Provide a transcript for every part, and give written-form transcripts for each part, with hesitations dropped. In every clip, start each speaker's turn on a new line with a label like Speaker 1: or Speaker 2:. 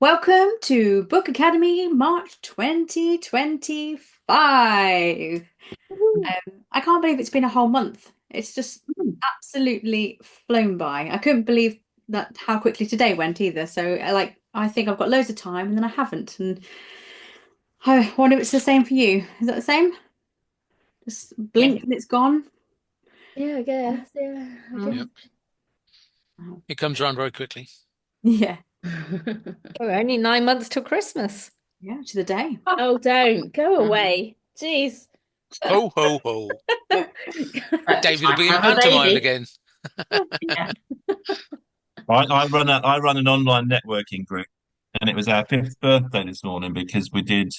Speaker 1: Welcome to Book Academy March 2025.
Speaker 2: Woohoo.
Speaker 1: I can't believe it's been a whole month. It's just
Speaker 2: Mm.
Speaker 1: absolutely flown by. I couldn't believe that how quickly today went either. So I think I've got loads of time and then I haven't. And I wonder if it's the same for you. Is that the same? Just
Speaker 2: Yeah.
Speaker 1: blink and it's gone.
Speaker 2: Yeah, I guess. Yeah, I
Speaker 1: Mm.
Speaker 2: guess.
Speaker 3: Yep. It comes around very quickly.
Speaker 1: Yeah.
Speaker 4: We're only 9 months till Christmas.
Speaker 1: Yeah, to the day.
Speaker 2: Oh, don't go away. Jeez.
Speaker 3: Ho, ho, ho. David will be in
Speaker 2: Have a
Speaker 3: pantomime
Speaker 2: baby.
Speaker 3: again.
Speaker 2: Yeah.
Speaker 5: I run an online networking group, and it was our fifth birthday this morning because we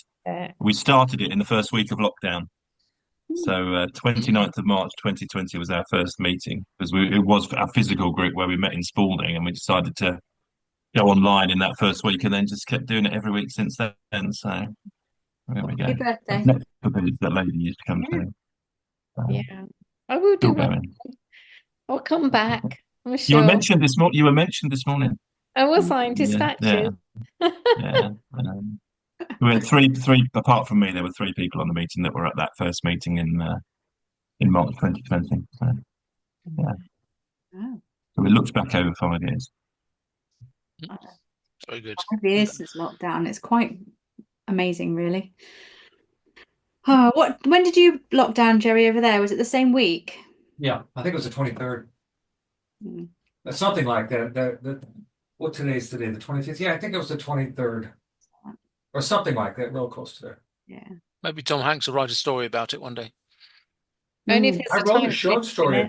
Speaker 5: started it in the first week of lockdown. So 29th of March 2020 was our first meeting because it was our physical group where we met in Spalding, and we decided to go online in that first week, and then just kept doing it every week since then. So there we go.
Speaker 1: Happy birthday.
Speaker 5: Next village that lady used to come
Speaker 1: Yeah.
Speaker 5: to.
Speaker 4: Yeah. I will
Speaker 5: Still
Speaker 4: do one.
Speaker 5: going.
Speaker 4: I'll come back. I'm
Speaker 5: You were
Speaker 4: sure.
Speaker 5: mentioned this morning. You were mentioned this morning.
Speaker 4: I was signed to
Speaker 5: Yeah, yeah,
Speaker 4: statues.
Speaker 5: yeah. We had three. Apart from me, there were three people on the meeting that were at that first meeting in March 2020. So, yeah,
Speaker 1: Oh,
Speaker 5: so we looked back over 5 years.
Speaker 3: Very good.
Speaker 1: 5 years since lockdown. It's quite amazing, really. Oh, when did you lock down, Jerry, over there? Was it the same week?
Speaker 6: Yeah, I think it was the 23rd.
Speaker 1: Mm.
Speaker 6: Something like that. What today's today? The 25th? Yeah, I think it was the 23rd. Or something like that, real close to there.
Speaker 1: Yeah.
Speaker 3: Maybe Tom Hanks will write a story about it one day.
Speaker 4: Only if
Speaker 1: Mm.
Speaker 4: it's
Speaker 6: I
Speaker 4: a
Speaker 6: wrote a
Speaker 4: time
Speaker 6: short
Speaker 4: skip in
Speaker 6: story
Speaker 4: it.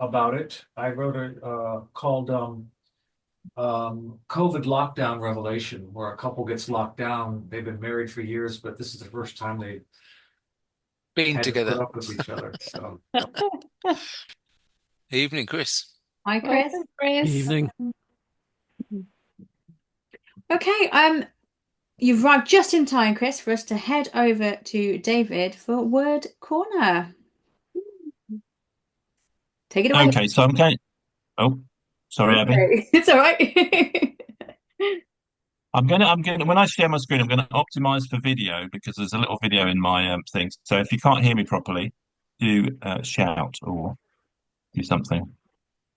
Speaker 6: about it. I wrote a called COVID Lockdown Revelation, where a couple gets locked down. They've been married for years, but this is the first time they
Speaker 3: Being
Speaker 6: had to put
Speaker 3: together.
Speaker 6: up with each other. So
Speaker 3: Evening, Chris.
Speaker 1: Hi, Chris.
Speaker 4: Welcome, Chris.
Speaker 7: Evening.
Speaker 1: Okay, you've arrived just in time, Chris, for us to head over to David for Word Corner. Take it away.
Speaker 5: Okay, so I'm going. Oh, sorry, Abby.
Speaker 1: Okay. It's all right.
Speaker 5: I'm going to. When I share my screen, I'm going to optimize for video because there's a little video in my thing. So if you can't hear me properly, do shout or do something.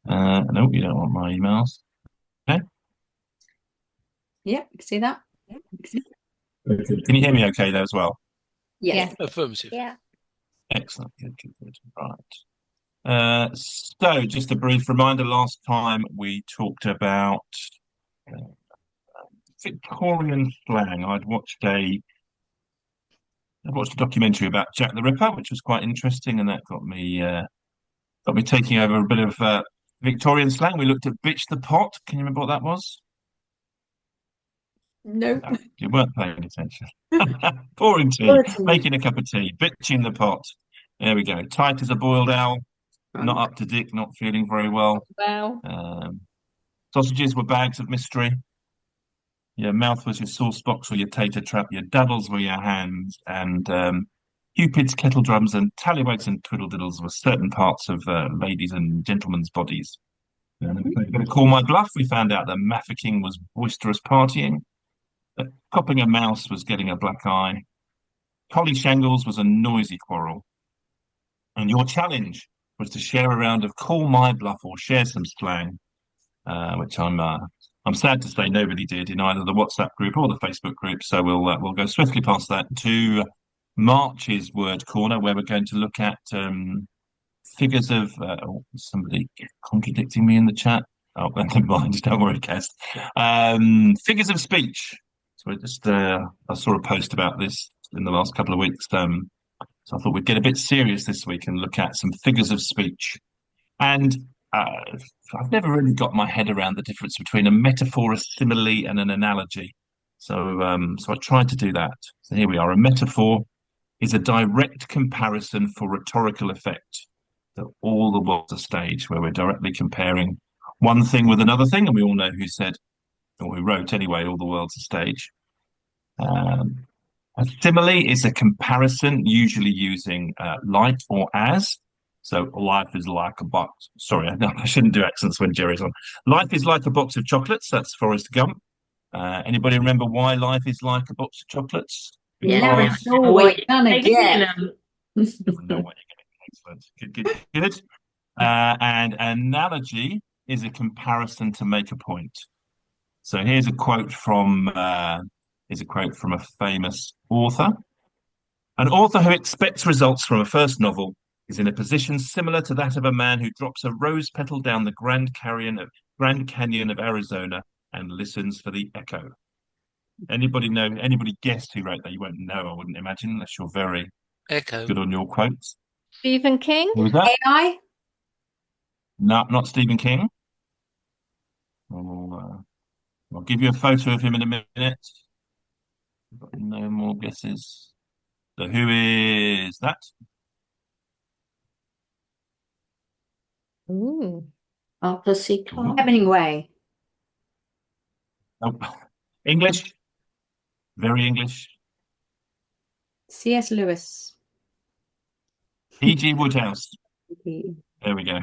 Speaker 5: No, you don't want my emails. Okay.
Speaker 1: Yeah, you can see that.
Speaker 5: Can you hear me okay there as well?
Speaker 1: Yes.
Speaker 3: Affirmative.
Speaker 4: Yeah.
Speaker 5: Excellent. Good, good, good. Right. So just a brief reminder, last time we talked about uh, Victorian slang. I'd watched a documentary about Jack the Ripper, which was quite interesting, and that got me taking over a bit of Victorian slang. We looked at bitch the pot. Can you remember what that was?
Speaker 1: No.
Speaker 5: No, you weren't paying attention. Pouring tea,
Speaker 1: Bulletin.
Speaker 5: making a cup of tea, bitching the pot. There we go. Tight as a boiled owl. Not up to dick, not feeling very well.
Speaker 4: Wow.
Speaker 5: Sausages were bags of mystery. Your mouth was your sauce box or your tater trap. Your daddles were your hands. And Cupid's kettle drums and tallywags and twiddle-diddles were certain parts of ladies' and gentlemen's bodies. And if I'm going to call my bluff, we found out that Mafficking was boisterous partying, that copping a mouse was getting a black eye, Collie Shangles was a noisy quarrel, and your challenge was to share a round of call my bluff or share some slang, which I'm sad to say nobody did in either the WhatsApp group or the Facebook group. So we'll go swiftly past that to March's Word Corner, where we're going to look at figures of somebody contradicting me in the chat. Oh, never mind. Don't worry, Kaz. Figures of speech. So I saw a post about this in the last couple of weeks. So I thought we'd get a bit serious this week and look at some figures of speech. And I've never really got my head around the difference between a metaphor, a simile, and an analogy. So I tried to do that. So here we are. A metaphor is a direct comparison for rhetorical effect. So all the world's a stage where we're directly comparing one thing with another thing, and we all know who said, or who wrote anyway, all the world's a stage. A simile is a comparison, usually using like or as. So life is like a box. Sorry, I shouldn't do accents when Jerry's on. Life is like a box of chocolates. That's Forrest Gump. Anybody remember why life is like a box of chocolates?
Speaker 2: Yeah.
Speaker 1: Never
Speaker 5: Because
Speaker 1: know what you're gonna
Speaker 2: Taking
Speaker 1: get.
Speaker 2: them.
Speaker 5: you never know what you're getting. Excellent. Good. And analogy is a comparison to make a point. So here's a quote from a famous author. An author who expects results from a first novel is in a position similar to that of a man who drops a rose petal down the Grand Canyon of Arizona and listens for the echo. Anybody guess who wrote that? You won't know, I wouldn't imagine, unless you're very
Speaker 3: Echo.
Speaker 5: good on your quotes.
Speaker 4: Stephen King.
Speaker 5: Who was that?
Speaker 1: AI?
Speaker 5: No, not Stephen King. I'll give you a photo of him in a minute. Got no more guesses. So who is that?
Speaker 4: Ooh.
Speaker 2: Arthur C. Clarke.
Speaker 1: Hemingway.
Speaker 5: Nope. English. Very English.
Speaker 1: C.S. Lewis.
Speaker 5: E.G. Woodhouse. There we go.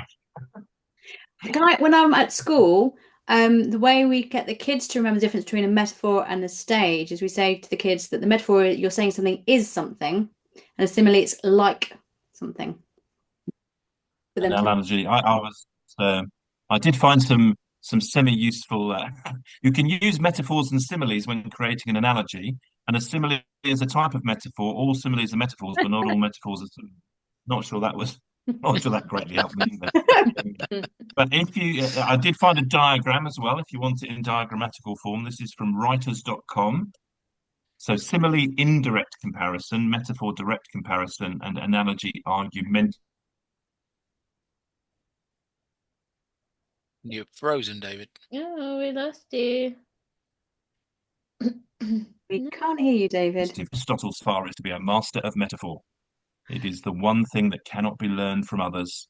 Speaker 1: When I'm at school, the way we get the kids to remember the difference between a metaphor and a stage is we say to the kids that the metaphor, you're saying something is something, and a simile, it's like something. But
Speaker 5: An
Speaker 1: then,
Speaker 5: analogy. I did find some semi-useful. You can use metaphors and similes when creating an analogy, and a simile is a type of metaphor. All similes are metaphors, but not all metaphors are. Not sure that greatly helped me. But I did find a diagram as well. If you want it in diagrammatical form, this is from writers.com. So simile, indirect comparison, metaphor, direct comparison, and analogy, argument.
Speaker 3: You're frozen, David.
Speaker 2: Oh, we lost you.
Speaker 1: we can't hear you, David.
Speaker 5: Aristotle's far is to be a master of metaphor. It is the one thing that cannot be learned from others.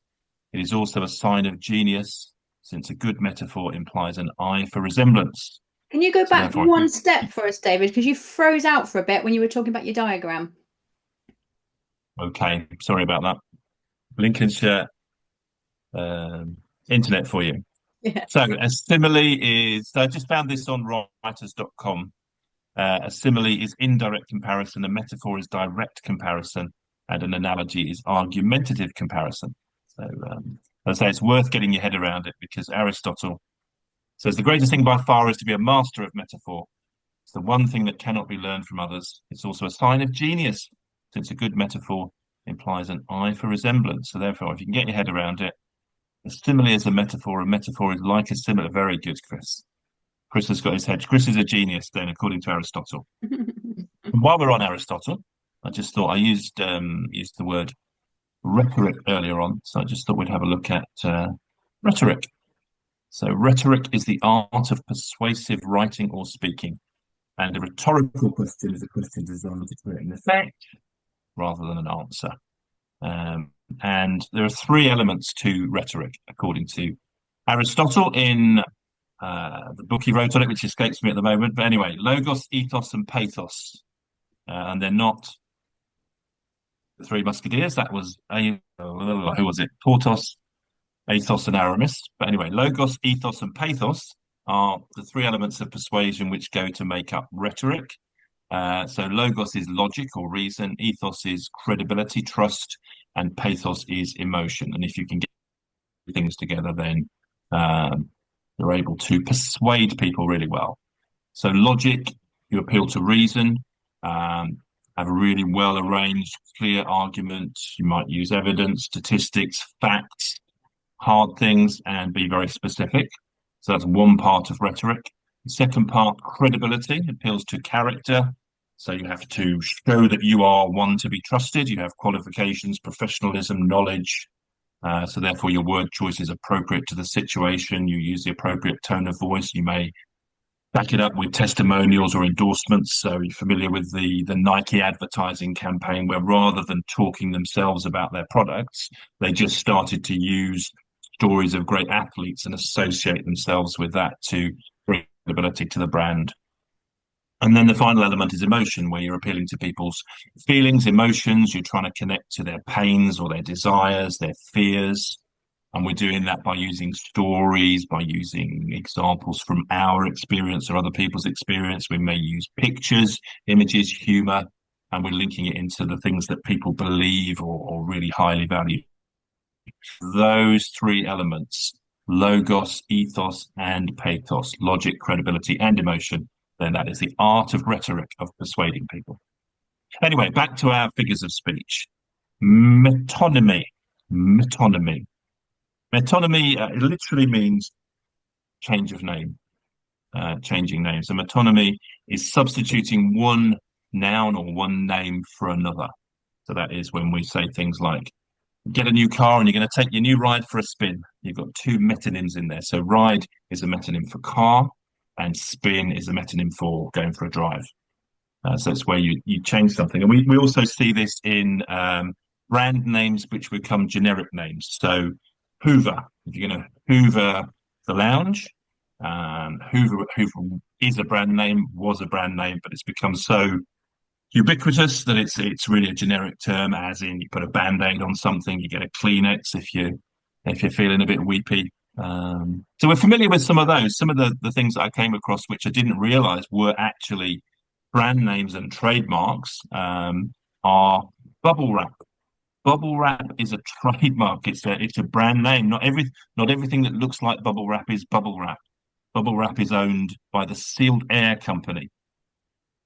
Speaker 5: It is also a sign of genius, since a good metaphor implies an eye for resemblance.
Speaker 1: Can you go
Speaker 5: So
Speaker 1: back
Speaker 5: therefore,
Speaker 1: one step for us, David? Because you froze out for a bit when you were talking about your diagram.
Speaker 5: Okay, sorry about that. Lincolnshire internet for you.
Speaker 1: Yeah.
Speaker 5: So a simile is, I just found this on writers.com. A simile is indirect comparison, a metaphor is direct comparison, and an analogy is argumentative comparison. So I'd say it's worth getting your head around it because Aristotle says the greatest thing by far is to be a master of metaphor. It's the one thing that cannot be learned from others. It's also a sign of genius, since a good metaphor implies an eye for resemblance. So therefore, if you can get your head around it, a simile is a metaphor is like a simile. Very good, Chris. Chris has got his head. Chris is a genius then, according to Aristotle. And while we're on Aristotle, I just thought I used the word rhetoric earlier on, so I just thought we'd have a look at rhetoric. So rhetoric is the art of persuasive writing or speaking, and a rhetorical question is a question designed to create an effect rather than an answer. And there are three elements to rhetoric, according to Aristotle in the book he wrote on it, which escapes me at the moment. But anyway, logos, ethos, and pathos. And they're not the Three Musketeers. That was who was it? Porthos, Athos, and Aramis. But anyway, logos, ethos, and pathos are the three elements of persuasion which go to make up rhetoric. So logos is logic or reason, ethos is credibility, trust, and pathos is emotion. And if you can get things together, then you're able to persuade people really well. So logic, you appeal to reason, have a really well-arranged, clear argument. You might use evidence, statistics, facts, hard things, and be very specific. So that's one part of rhetoric. The second part, credibility, appeals to character. So you have to show that you are one to be trusted. You have qualifications, professionalism, knowledge. So therefore your word choice is appropriate to the situation. You use the appropriate tone of voice. You may back it up with testimonials or endorsements. So you're familiar with the Nike advertising campaign where rather than talking themselves about their products, they just started to use stories of great athletes and associate themselves with that to bring credibility to the brand. And then the final element is emotion, where you're appealing to people's feelings, emotions. You're trying to connect to their pains or their desires, their fears. And we're doing that by using stories, by using examples from our experience or other people's experience. We may use pictures, images, humor, and we're linking it into the things that people believe or really highly value. Those three elements, logos, ethos, and pathos, logic, credibility, and emotion, then that is the art of rhetoric, of persuading people. Anyway, back to our figures of speech. Metonymy. Metonymy. Metonymy literally means change of name, changing names. So metonymy is substituting one noun or one name for another. So that is when we say things like, get a new car and you're going to take your new ride for a spin. You've got two metonyms in there. So ride is a metonym for car and spin is a metonym for going for a drive. So it's where you change something. And we also see this in brand names which become generic names. So Hoover, if you're going to Hoover the lounge, Hoover is a brand name, was a brand name, but it's become so ubiquitous that it's really a generic term, as in you put a band-aid on something, you get a Kleenex if you're feeling a bit weepy. So we're familiar with some of those. Some of the things that I came across which I didn't realize were actually brand names and trademarks are bubble wrap. Bubble wrap is a trademark. It's a brand name. Not everything that looks like bubble wrap is bubble wrap. Bubble wrap is owned by the Sealed Air Company.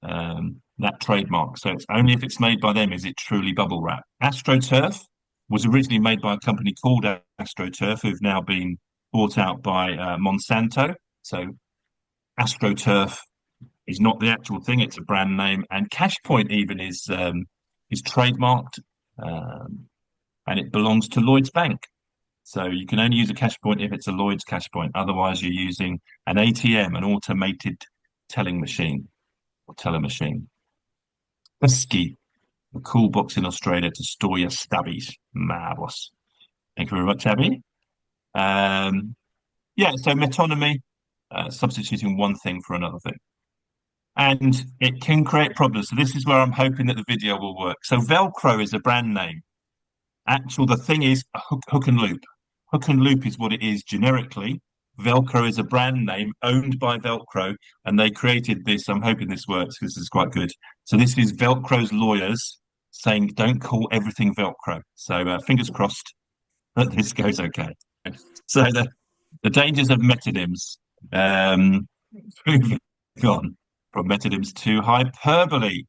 Speaker 5: That trademark. So it's only if it's made by them is it truly bubble wrap. AstroTurf was originally made by a company called AstroTurf, who've now been bought out by Monsanto. So AstroTurf is not the actual thing; it's a brand name. And CashPoint even is trademarked, and it belongs to Lloyd's Bank. So you can only use a CashPoint if it's a Lloyd's CashPoint. Otherwise, you're using an ATM, an automated telling machine or teller machine. Husky, a cool box in Australia to store your stubbies. Marvellous. Thank you very much, Abby. Yeah, so metonymy, substituting one thing for another thing. And it can create problems. So this is where I'm hoping that the video will work. So Velcro is a brand name. The thing is a hook and loop. Hook and loop is what it is generically. Velcro is a brand name owned by Velcro, and they created this. I'm hoping this works because this is quite good. So this is Velcro's lawyers saying, don't call everything Velcro. So fingers crossed that this goes okay. So the dangers of metonyms. Moving on from metonyms to hyperbole.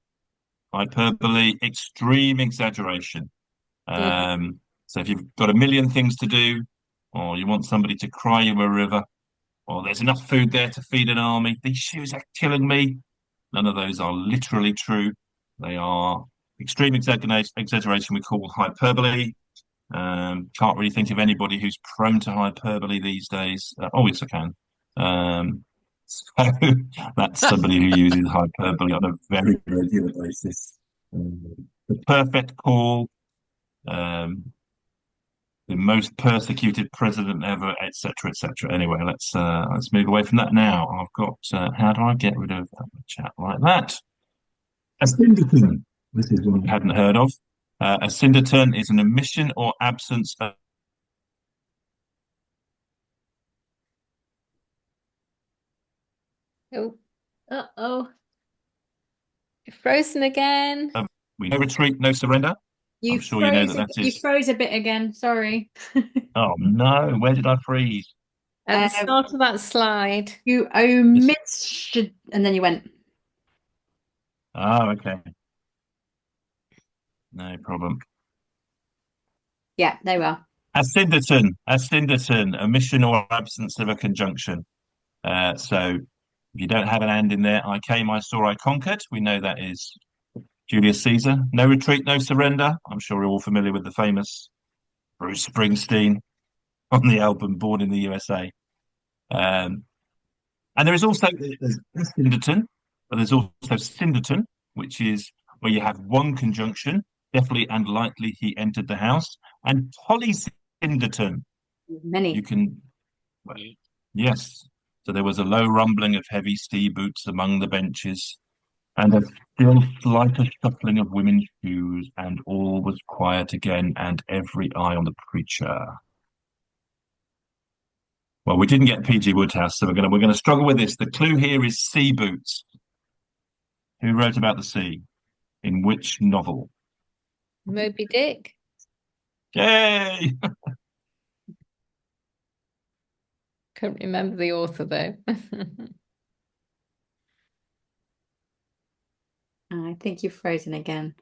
Speaker 5: Hyperbole, extreme exaggeration. So if you've got a million things to do, or you want somebody to cry you a river, or there's enough food there to feed an army, these shoes are killing me. None of those are literally true. They are extreme exaggeration we call hyperbole. Can't really think of anybody who's prone to hyperbole these days. Oh, yes, I can. So that's somebody who uses hyperbole on a very regular basis. The perfect call, the most persecuted president ever, etc., etc. Anyway, let's move away from that now. I've got how do I get rid of the chat like that? A synditon. This is one I hadn't heard of. A synditon is an omission or absence of.
Speaker 4: Oh,
Speaker 2: Uh-oh.
Speaker 4: you're frozen again.
Speaker 5: No retreat, no surrender.
Speaker 1: You
Speaker 5: I'm sure you know that
Speaker 1: You froze a bit again. Sorry.
Speaker 5: Oh no, where did I freeze?
Speaker 4: At the start of that slide.
Speaker 1: You omitted, and then you went.
Speaker 5: Oh, okay. No problem.
Speaker 1: Yeah, there we are.
Speaker 5: A synditon, omission or absence of a conjunction. So if you don't have an and in there, I came, I saw, I conquered. We know that is Julius Caesar. No retreat, no surrender. I'm sure you're all familiar with the famous Bruce Springsteen on the album Born in the USA. And there is also there's synditon, but there's also synditon, which is where you have one conjunction, definitely and likely he entered the house, and polysynditon.
Speaker 1: Many.
Speaker 5: You can, yes. So there was a low rumbling of heavy sea boots among the benches, and a still slighter shuffling of women's shoes, and all was quiet again, and every eye on the preacher. Well, we didn't get PG Woodhouse, so we're gonna struggle with this. The clue here is sea boots. Who wrote about the sea? In which novel?
Speaker 4: Moby Dick.
Speaker 5: Yay!
Speaker 4: Couldn't remember the author though.
Speaker 1: I think you've frozen again.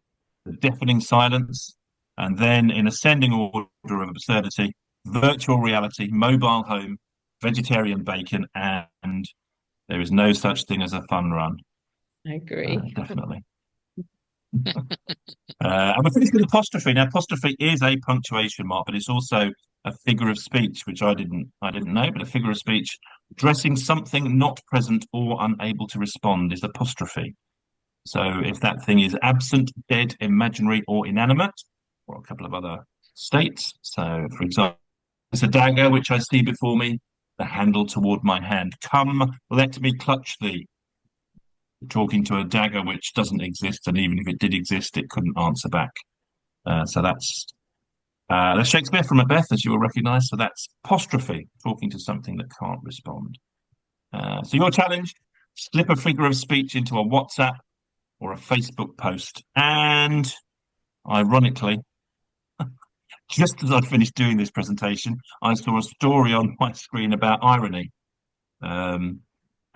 Speaker 5: The Deafening Silence, and then in ascending order of absurdity, virtual reality, mobile home, vegetarian bacon, and there is no such thing as a fun run.
Speaker 4: I agree.
Speaker 5: Definitely. And we're finished with apostrophe. Now, apostrophe is a punctuation mark, but it's also a figure of speech, which I didn't know, but a figure of speech dressing something not present or unable to respond is apostrophe. So if that thing is absent, dead, imaginary, or inanimate, or a couple of other states. So, for example, it's a dagger which I see before me, the handle toward my hand. Come, let me clutch thee. Talking to a dagger which doesn't exist, and even if it did exist, it couldn't answer back. So that's Shakespeare from Macbeth, as you will recognise. So that's apostrophe, talking to something that can't respond. So your challenge: slip a figure of speech into a WhatsApp or a Facebook post. And ironically, just as I'd finished doing this presentation, I saw a story on my screen about irony.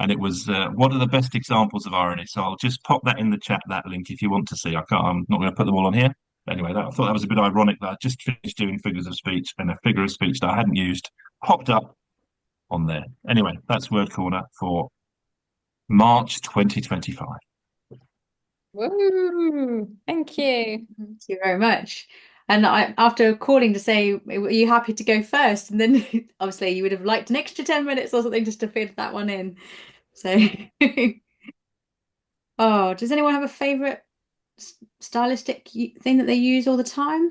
Speaker 5: And it was what are the best examples of irony? So I'll just pop that in the chat, that link, if you want to see. I'm not going to put them all on here. Anyway, I thought that was a bit ironic that I just finished doing figures of speech, and a figure of speech that I hadn't used popped up on there. Anyway, that's Word Corner for March 2025.
Speaker 4: Woo! Thank you.
Speaker 1: Thank you very much. And after calling to say, are you happy to go first? And then obviously you would have liked an extra 10 minutes or something just to fit that one in. So, oh, does anyone have a favorite stylistic thing that they use all the time?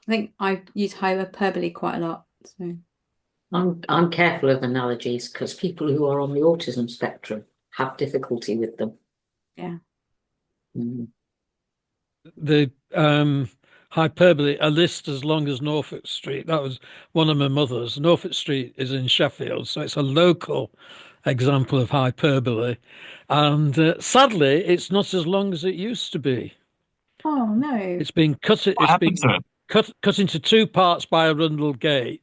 Speaker 1: I think I use hyperbole quite a lot. So
Speaker 2: I'm careful of analogies because people who are on the autism spectrum have difficulty with them.
Speaker 1: yeah.
Speaker 7: The hyperbole, a list as long as Norfolk Street. That was one of my mother's. Norfolk Street is in Sheffield, so it's a local example of hyperbole. And sadly, it's not as long as it used to be.
Speaker 1: Oh no.
Speaker 7: It's been cut.
Speaker 5: What
Speaker 7: It's
Speaker 5: happened
Speaker 7: been
Speaker 5: to it?
Speaker 7: cut into two parts by Arundel Gate,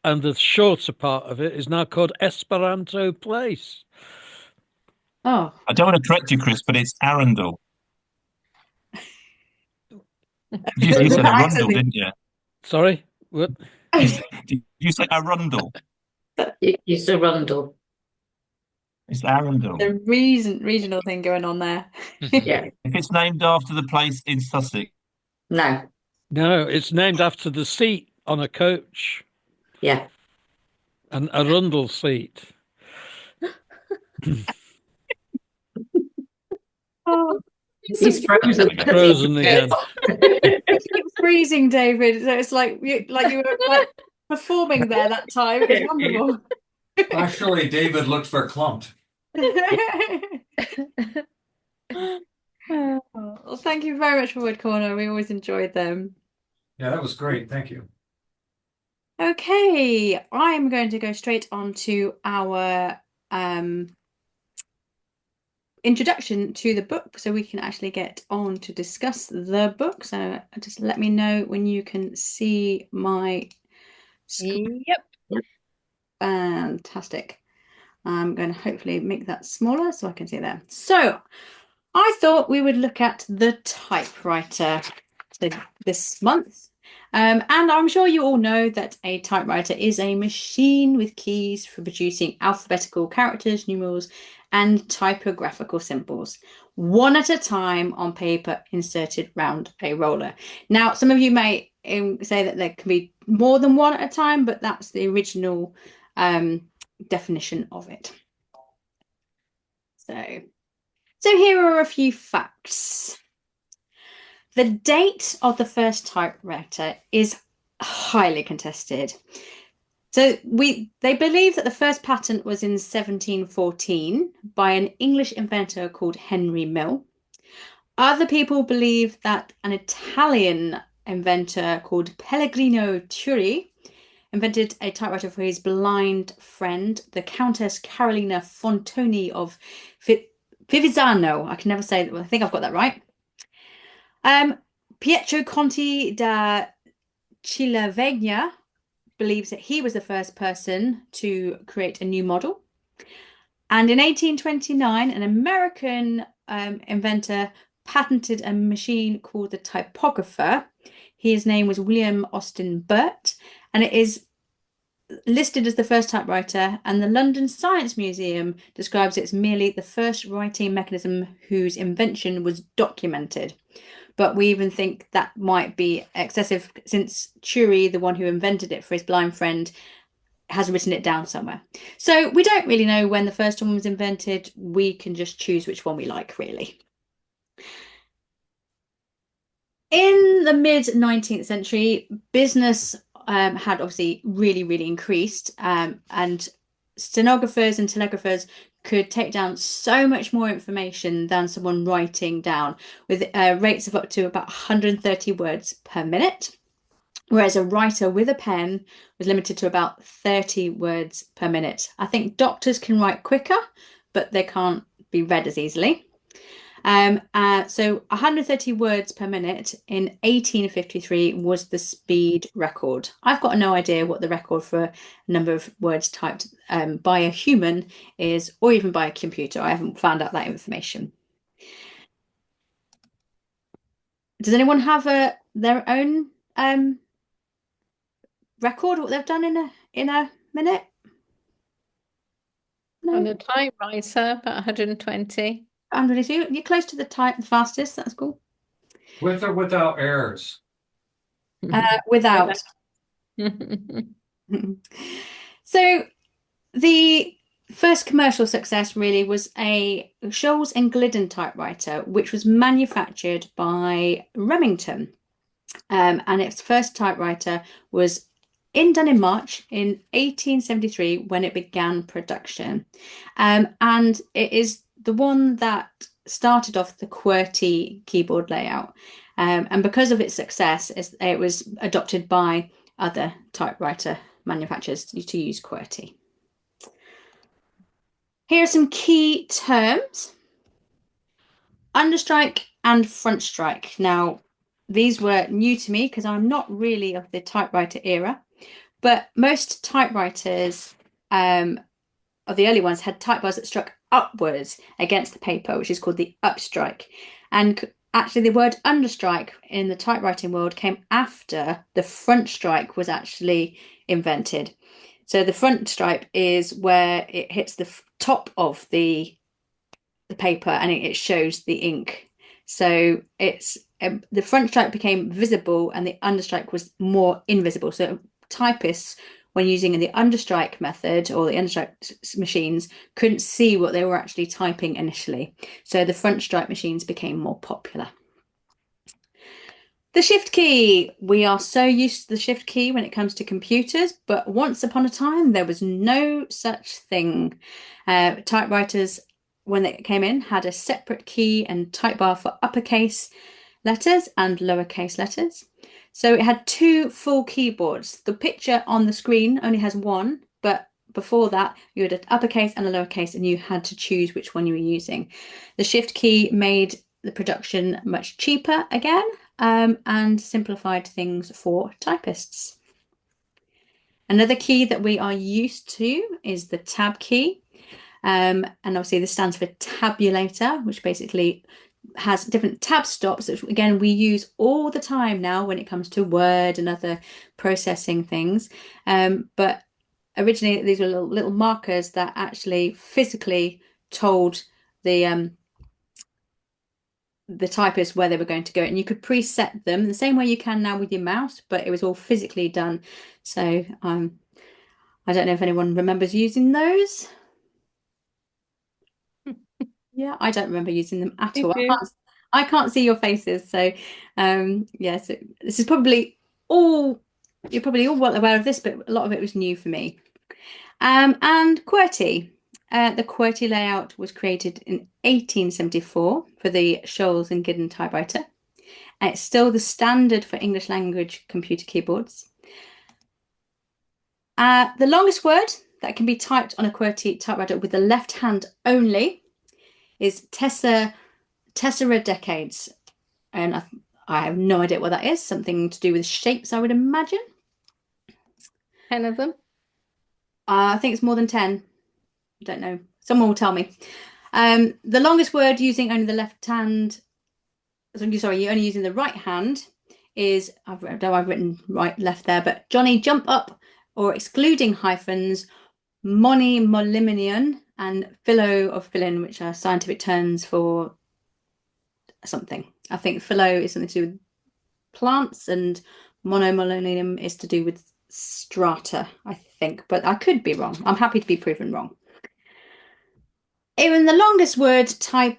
Speaker 7: and the shorter part of it is now called Esperanto Place.
Speaker 1: Oh.
Speaker 5: I don't want to correct you, Chris, but it's Arundel. You said Arundel, didn't you?
Speaker 7: Sorry, what?
Speaker 5: Did you say Arundel?
Speaker 2: It's Arundel.
Speaker 5: It's Arundel.
Speaker 1: The regional thing going on there.
Speaker 2: Yeah.
Speaker 5: If it's named after the place in Sussex.
Speaker 2: No.
Speaker 7: No, it's named after the seat on a coach,
Speaker 2: Yeah.
Speaker 7: an Arundel seat.
Speaker 1: Oh,
Speaker 2: He's frozen.
Speaker 7: Frozen again.
Speaker 1: it keeps freezing, David. So it's like you were like performing there that time. It was wonderful.
Speaker 6: Actually, David looked for clumped.
Speaker 1: Well, thank you very much for Word Corner. We always enjoyed them.
Speaker 6: Yeah, that was great. Thank you.
Speaker 1: Okay, I am going to go straight on to our introduction to the book so we can actually get on to discuss the book. So just let me know when you can see my screen.
Speaker 4: Yep.
Speaker 1: Fantastic. I'm going to hopefully make that smaller so I can see it there. So I thought we would look at the typewriter this month. And I'm sure you all know that a typewriter is a machine with keys for producing alphabetical characters, numerals, and typographical symbols, one at a time on paper inserted round a roller. Now, some of you may say that there can be more than one at a time, but that's the original definition of it. So here are a few facts. The date of the first typewriter is highly contested. So they believe that the first patent was in 1714 by an English inventor called Henry Mill. Other people believe that an Italian inventor called Pellegrino Turri invented a typewriter for his blind friend, the Countess Carolina Fontoni of Fivizzano. I can never say that. I think I've got that right. Pietro Conti da Cilavegna believes that he was the first person to create a new model. And in 1829, an American inventor patented a machine called the typographer. His name was William Austin Burt, and it is listed as the first typewriter, and the London Science Museum describes it as merely the first writing mechanism whose invention was documented. But we even think that might be excessive, since Turri, the one who invented it for his blind friend, has written it down somewhere. So we don't really know when the first one was invented. We can just choose which one we like, really. In the mid 19th century, business had obviously really increased, and stenographers and telegraphers could take down so much more information than someone writing down, with rates of up to about 130 words per minute, whereas a writer with a pen was limited to about 30 words per minute. I think doctors can write quicker, but they can't be read as easily. So 130 words per minute in 1853 was the speed record. I've got no idea what the record for a number of words typed by a human is, or even by a computer. I haven't found out that information. Does anyone have their own record, what they've done in a minute? No?
Speaker 4: On a typewriter, about 120.
Speaker 1: 122. You're close to the fastest. That's cool.
Speaker 6: With or without errors?
Speaker 1: Without. So the first commercial success really was a Scholes and Glidden typewriter, which was manufactured by Remington. And its first typewriter was done in March in 1873 when it began production. And it is the one that started off the QWERTY keyboard layout. And because of its success, it was adopted by other typewriter manufacturers to use QWERTY. Here are some key terms: understrike and front strike. Now, these were new to me because I'm not really of the typewriter era, but most typewriters of the early ones had type bars that struck upwards against the paper, which is called the upstrike. And actually the word understrike in the typewriting world came after the front strike was actually invented. So the front stripe is where it hits the top of the paper and it shows the ink. So it's the front stripe became visible and the understrike was more invisible. So typists, when using the understrike method or the understrike machines, couldn't see what they were actually typing initially. So the front stripe machines became more popular. The shift key. We are so used to the shift key when it comes to computers, but once upon a time there was no such thing. Typewriters, when they came in, had a separate key and type bar for uppercase letters and lowercase letters. So it had two full keyboards. The picture on the screen only has one, but before that you had an uppercase and a lowercase and you had to choose which one you were using. The shift key made the production much cheaper again, and simplified things for typists. Another key that we are used to is the tab key. And obviously this stands for tabulator, which basically has different tab stops, which again we use all the time now when it comes to Word and other processing things. But originally these were little markers that actually physically told the typist where they were going to go, and you could preset them the same way you can now with your mouse, but it was all physically done. So I don't know if anyone remembers using those. Yeah, I don't remember using them at all. I can't see your faces, so yeah, so this is probably all, you're probably all well aware of this, but a lot of it was new for me. And QWERTY. The QWERTY layout was created in 1874 for the Scholes and Glidden typewriter, and it's still the standard for English language computer keyboards. The longest word that can be typed on a QWERTY typewriter with the left hand only is tesseradecades, and I have no idea what that is. Something to do with shapes, I would imagine.
Speaker 4: 10 of them.
Speaker 1: I think it's more than 10. I don't know. Someone will tell me. The longest word using only the left hand, sorry, you're only using the right hand is, I've written right, left there, but Johnny jump up, or excluding hyphens, moni moliminion, and philo of philin, which are scientific terms for something. I think philo is something to do with plants, and monomolonium is to do with strata, I think, but I could be wrong. I'm happy to be proven wrong. Even the longest word type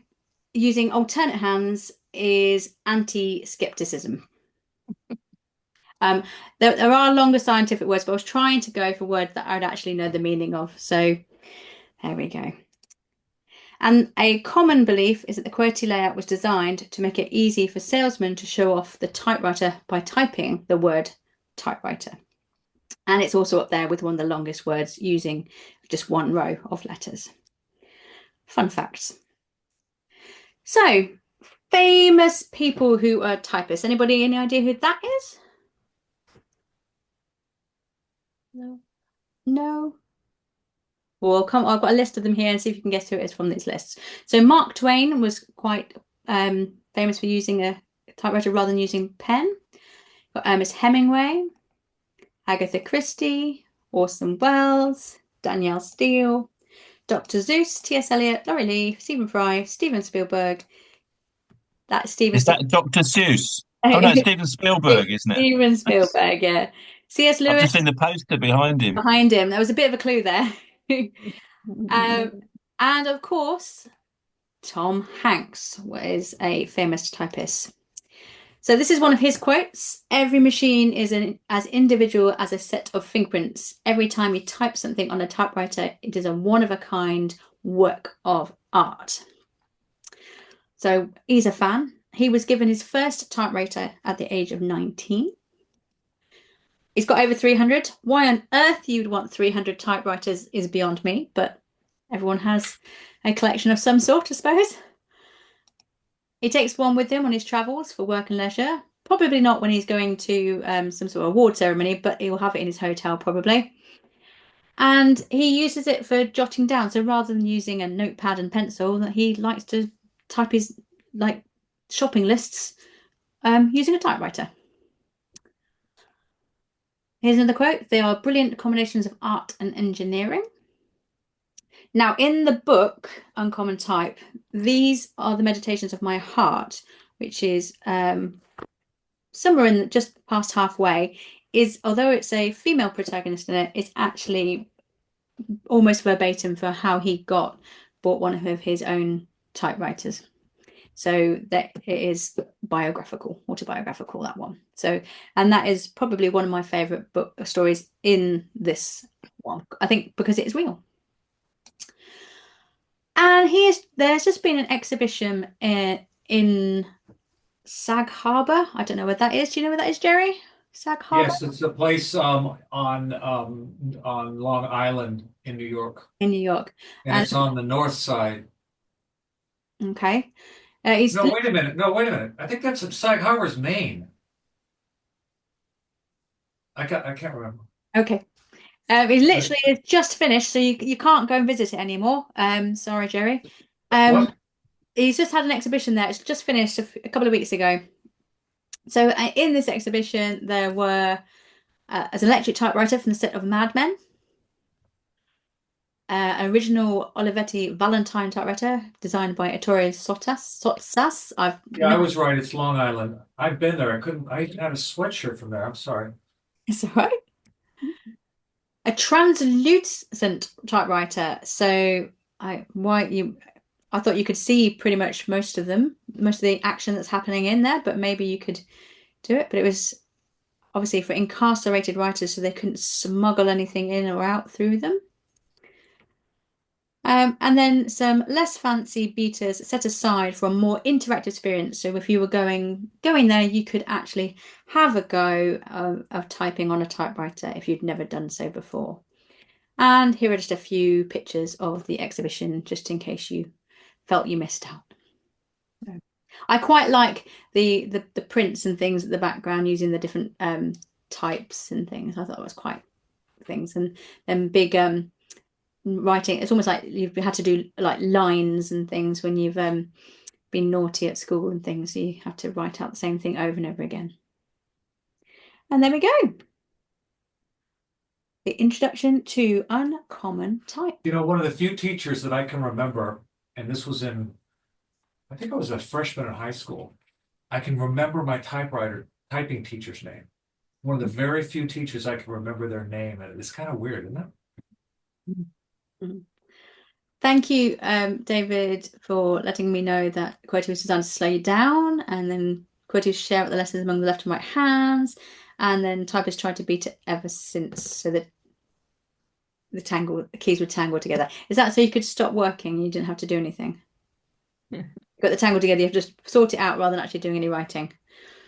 Speaker 1: using alternate hands is anti-skepticism. There are longer scientific words, but I was trying to go for words that I would actually know the meaning of. So there we go. And a common belief is that the QWERTY layout was designed to make it easy for salesmen to show off the typewriter by typing the word typewriter. And it's also up there with one of the longest words using just one row of letters. Fun facts. So, famous people who are typists. Anybody any idea who that is? No. No. Well, come. I've got a list of them here, and see if you can guess who it is from these lists. So Mark Twain was quite famous for using a typewriter rather than using pen. Got Ernest Hemingway, Agatha Christie, Orson Welles, Danielle Steele, Dr. Seuss, T.S. Eliot, Laurie Lee, Stephen Fry, Steven Spielberg. That's Steven.
Speaker 5: Is that Dr. Seuss? Oh no, it's Steven Spielberg, isn't it?
Speaker 1: Steven Spielberg, yeah. C.S.
Speaker 5: I've
Speaker 1: Lewis
Speaker 5: just seen the poster behind him.
Speaker 1: behind him. There was a bit of a clue there. And of course, Tom Hanks was a famous typist. So this is one of his quotes. Every machine is as individual as a set of fingerprints. Every time you type something on a typewriter, it is a one-of-a-kind work of art. So he's a fan. He was given his first typewriter at the age of 19. He's got over 300. Why on earth you'd want 300 typewriters is beyond me, but everyone has a collection of some sort, I suppose. He takes one with him on his travels for work and leisure. Probably not when he's going to some sort of award ceremony, but he'll have it in his hotel probably. And he uses it for jotting down. So rather than using a notepad and pencil, he likes to type his shopping lists using a typewriter. Here's another quote. They are brilliant combinations of art and engineering. Now, in the book, Uncommon Type, these are the meditations of my heart, which is somewhere in just past halfway, although it's a female protagonist in it, it's actually almost verbatim for how he bought one of his own typewriters. So that it is autobiographical, that one. So, and that is probably one of my favorite stories in this one, I think, because it is real. And there's just been an exhibition in Sag Harbor. I don't know where that is. Do you know where that is, Jerry? Sag Harbor?
Speaker 6: Yes, it's a place on Long Island in New York.
Speaker 1: In New York.
Speaker 6: And it's on the north side.
Speaker 1: Okay.
Speaker 6: No, wait a minute. I think that's Sag Harbor's Maine. I can't remember.
Speaker 1: Okay. It's just finished, so you can't go and visit it anymore. Sorry, Jerry. He's just had an exhibition there. It's just finished a couple of weeks ago. So in this exhibition, there were an electric typewriter from the set of Mad Men, an original Olivetti Valentine typewriter designed by Ettore Sottsass.
Speaker 6: I was right. It's Long Island. I've been there. I had a sweatshirt from there. I'm sorry.
Speaker 1: It's all right. A translucent typewriter. So I thought you could see pretty much most of the action that's happening in there, but maybe you could do it. But it was obviously for incarcerated writers, so they couldn't smuggle anything in or out through them. And then some less fancy betas set aside for a more interactive experience. So if you were going there, you could actually have a go of typing on a typewriter if you'd never done so before. And here are just a few pictures of the exhibition, just in case you felt you missed out. I quite like the prints and things at the background using the different types and things. I thought it was quite things, and then big writing. It's almost like you've had to do like lines and things when you've been naughty at school and things. So you have to write out the same thing over and over again. And there we go. The introduction to uncommon type.
Speaker 6: You know, one of the few teachers that I can remember, and this was I think I was a freshman in high school. I can remember my typing teacher's name. One of the very few teachers I can remember their name, and it's kind of weird, isn't it?
Speaker 1: Thank you, David, for letting me know that QWERTY was designed to slow you down, and then QWERTY was share out the lessons among the left and right hands, and then typists tried to beat it ever since, so that the keys would tangle together. Is that so you could stop working? You didn't have to do anything. You got the tangle together. You have to just sort it out rather than actually doing any writing.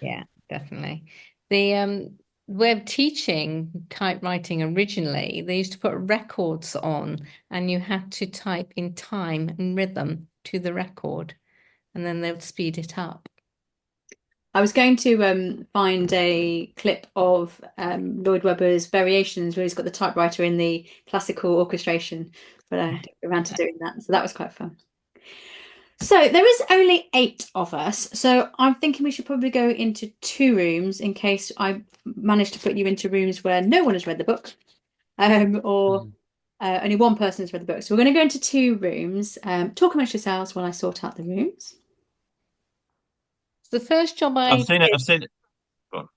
Speaker 4: Yeah, definitely. The way of teaching typewriting originally, they used to put records on, and you had to type in time and rhythm to the record, and then they would speed it up.
Speaker 1: I was going to find a clip of Lloyd Webber's Variations, where he's got the typewriter in the classical orchestration, but I didn't get around to doing that, so that was quite fun. So there is only 8 of us, so I'm thinking we should probably go into 2 rooms in case I manage to put you into rooms where no one has read the book, or only one person has read the book. So we're going to go into 2 rooms. Talk amongst yourselves while I sort out the rooms.
Speaker 4: The first job
Speaker 5: I've seen it. Go on.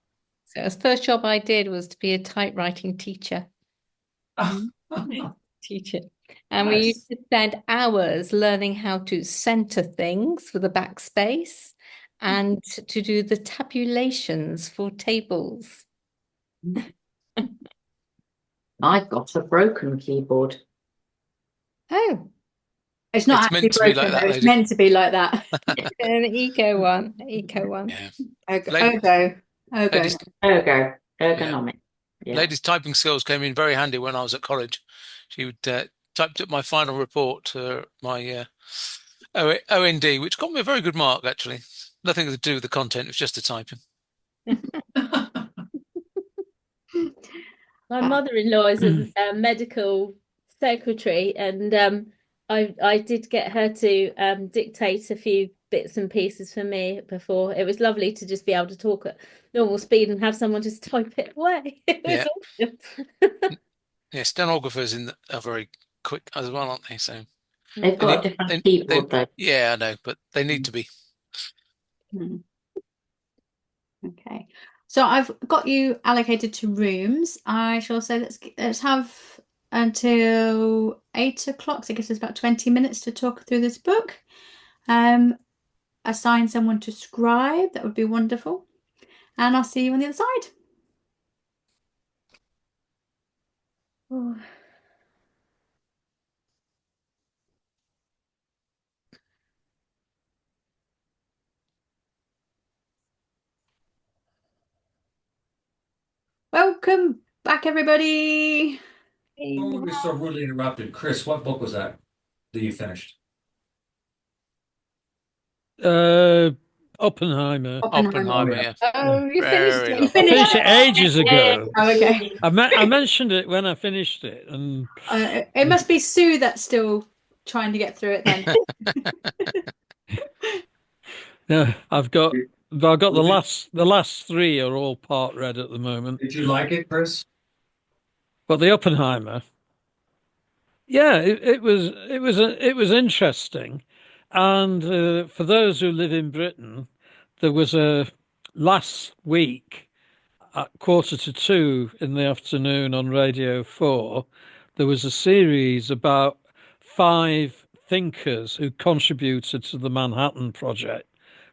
Speaker 4: So the first job I did was to be a typewriting teacher. And we used to spend hours learning how to center things with a backspace and to do the tabulations for tables.
Speaker 2: I've got a broken keyboard.
Speaker 4: Oh,
Speaker 1: It's not
Speaker 3: It's
Speaker 1: actually
Speaker 3: meant to be
Speaker 1: broken,
Speaker 3: like that,
Speaker 1: though. It's
Speaker 3: lady.
Speaker 1: meant to be like that.
Speaker 4: an eco one.
Speaker 3: Yeah.
Speaker 1: Ergo.
Speaker 2: Ergonomic. Yeah.
Speaker 3: Lady's typing skills came in very handy when I was at college. She would typed up my final report, my OND, which got me a very good mark, actually. Nothing to do with the content, it was just the typing.
Speaker 8: My mother-in-law is a medical secretary, and I did get her to dictate a few bits and pieces for me before. It was lovely to just be able to talk at normal speed and have someone just type it away. It was awesome.
Speaker 3: Yeah, stenographers are very quick as well, aren't they? So
Speaker 2: They've got a different keyboard though.
Speaker 3: Yeah, I know, but they need to be.
Speaker 1: Okay, so I've got you allocated to rooms. I shall say let's have until 8 o'clock. So I guess there's about 20 minutes to talk through this book. Assign someone to scribe. That would be wonderful. And I'll see you on the other side. Oh. Welcome back, everybody.
Speaker 6: Oh, we so rudely interrupted. Chris, what book was that you finished?
Speaker 7: Oppenheimer.
Speaker 3: Oppenheimer, yeah.
Speaker 4: Oh, you finished it.
Speaker 1: You
Speaker 7: I finished it ages ago.
Speaker 1: Oh, okay.
Speaker 7: I mentioned it when I finished it, and
Speaker 1: it must be Sue that's still trying to get through it then.
Speaker 7: yeah, I've got the last 3 are all part read at the moment.
Speaker 6: Did you like it, Chris?
Speaker 7: But the Oppenheimer, yeah, it was interesting, and for those who live in Britain, there was a last week at 1:45 in the afternoon on Radio 4. There was a series about 5 thinkers who contributed to the Manhattan Project.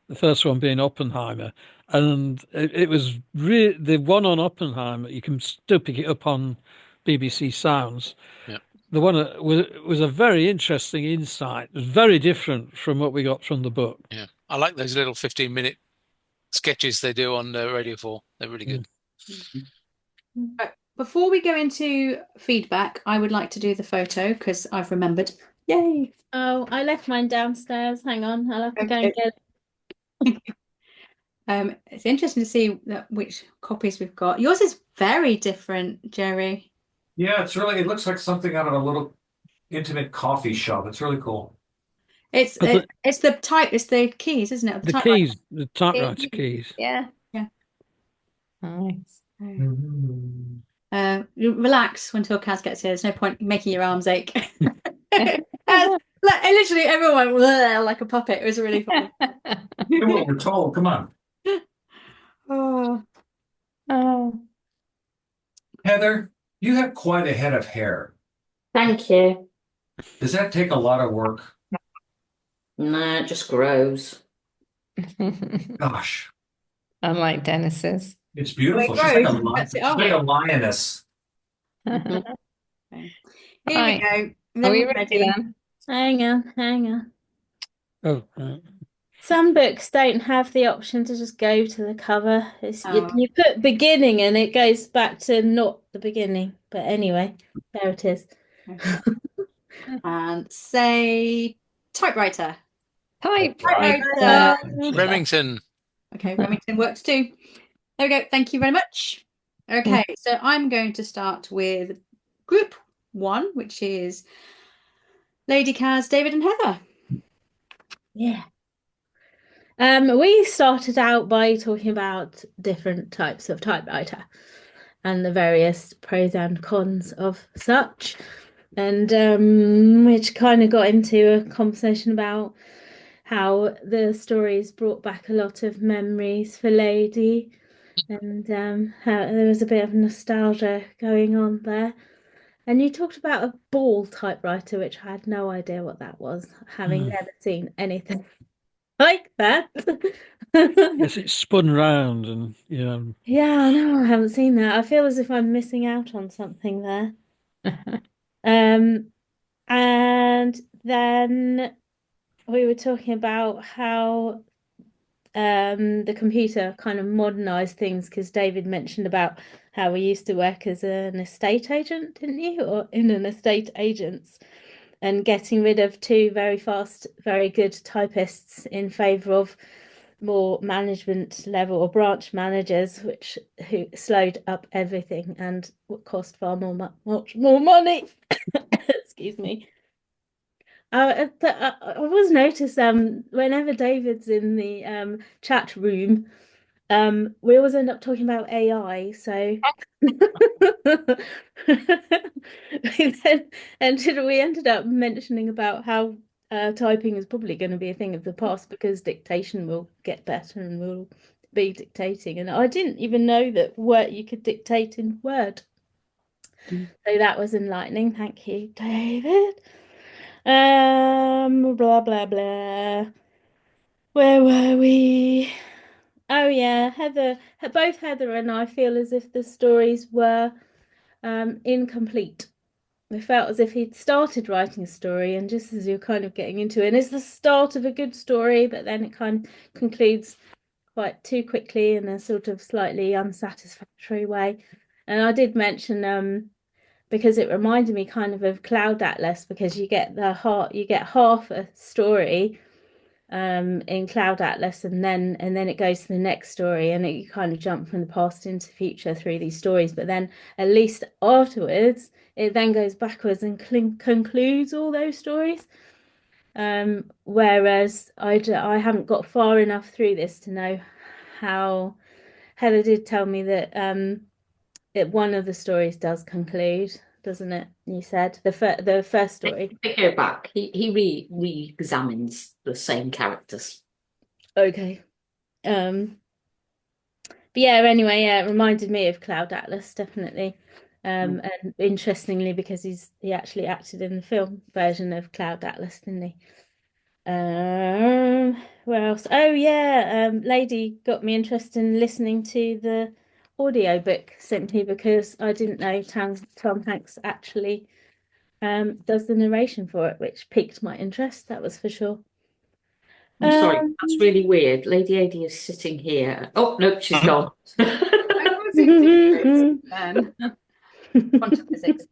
Speaker 7: The first one being Oppenheimer, and it was really the one on Oppenheimer. You can still pick it up on BBC Sounds.
Speaker 3: Yep.
Speaker 7: the one that was a very interesting insight. It was very different from what we got from the book.
Speaker 3: Yeah, I like those little 15-minute sketches they do on Radio 4. They're really good.
Speaker 1: Right, before we go into feedback, I would like to do the photo because I've remembered. Yay!
Speaker 8: Oh, I left mine downstairs. Hang on, I'll have to go and
Speaker 1: Okay.
Speaker 8: get it.
Speaker 1: It's interesting to see which copies we've got. Yours is very different, Jerry.
Speaker 6: Yeah, it looks like something out of a little intimate coffee shop. It's really cool.
Speaker 1: It's
Speaker 7: But
Speaker 1: it's the keys, isn't it?
Speaker 7: The
Speaker 1: typewriter.
Speaker 7: keys, the typewriter keys.
Speaker 8: Yeah.
Speaker 4: Nice.
Speaker 1: You relax until Kaz gets here. There's no point making your arms ache. Literally, everyone went "Bleh," like a puppet. It was really fun.
Speaker 6: You know what we're told. Come on.
Speaker 1: Oh,
Speaker 6: Heather, you have quite a head of hair.
Speaker 2: Thank you.
Speaker 6: Does that take a lot of work?
Speaker 2: No, it just grows.
Speaker 6: Gosh,
Speaker 4: Unlike Dennis's.
Speaker 6: it's beautiful.
Speaker 1: Well,
Speaker 6: She's
Speaker 1: it
Speaker 6: like
Speaker 1: grows, cuts it
Speaker 6: she's
Speaker 1: off.
Speaker 6: like a lioness.
Speaker 1: here we
Speaker 4: Right.
Speaker 1: go.
Speaker 4: Are
Speaker 1: Then
Speaker 4: we
Speaker 1: we're
Speaker 4: ready then?
Speaker 8: Hang on.
Speaker 7: Oh, right.
Speaker 8: Some books don't have the option to just go to the cover.
Speaker 1: Oh.
Speaker 8: You put beginning and it goes back to not the beginning. But anyway, there it is.
Speaker 1: And say typewriter.
Speaker 4: Typewriter.
Speaker 3: Remington.
Speaker 1: Okay, Remington works too. There we go. Thank you very much. Okay, so I'm going to start with group 1, which is Lady Kaz, David, and Heather.
Speaker 8: Yeah. We started out by talking about different types of typewriter and the various pros and cons of such, and which kind of got into a conversation about how the stories brought back a lot of memories for Lady, and how there was a bit of nostalgia going on there. And you talked about a ball typewriter, which I had no idea what that was, having never seen anything like that.
Speaker 7: Yes, it's spun round and
Speaker 8: Yeah, no, I haven't seen that. I feel as if I'm missing out on something there. And then we were talking about how the computer kind of modernized things because David mentioned about how we used to work as an estate agent, didn't you? Or in an estate agent's, and getting rid of 2 very fast, very good typists in favor of more management level or branch managers, who slowed up everything and cost far much more money. Excuse me. I was noticed whenever David's in the chat room, we always end up talking about AI. So we ended up mentioning about how typing is probably going to be a thing of the past because dictation will get better and we'll be dictating. And I didn't even know that you could dictate in Word. So that was enlightening. Thank you, David. Blah blah blah. Where were we? Oh yeah, both Heather and I feel as if the stories were incomplete. We felt as if he'd started writing a story, and just as you're kind of getting into it, and it's the start of a good story, but then it kind of concludes quite too quickly in a sort of slightly unsatisfactory way. And I did mention because it reminded me kind of Cloud Atlas, because you get half a story in Cloud Atlas, and then it goes to the next story, and you kind of jump from the past into the future through these stories, but then at least afterwards it then goes backwards and concludes all those stories. Whereas I haven't got far enough through this to know how. Heather did tell me that one of the stories does conclude, doesn't it? You said the first story.
Speaker 2: Take it back. He re-examines the same characters.
Speaker 8: Okay. But yeah, anyway, yeah, it reminded me of Cloud Atlas, definitely. And interestingly, because he actually acted in the film version of Cloud Atlas, didn't he? Where else? Oh yeah, Lady got me interested in listening to the audiobook simply because I didn't know Tom Hanks actually does the narration for it, which piqued my interest, that was for sure.
Speaker 2: I'm sorry, that's really weird. Lady Adi is sitting here. Oh, no, she's gone.
Speaker 1: Then quantum physics.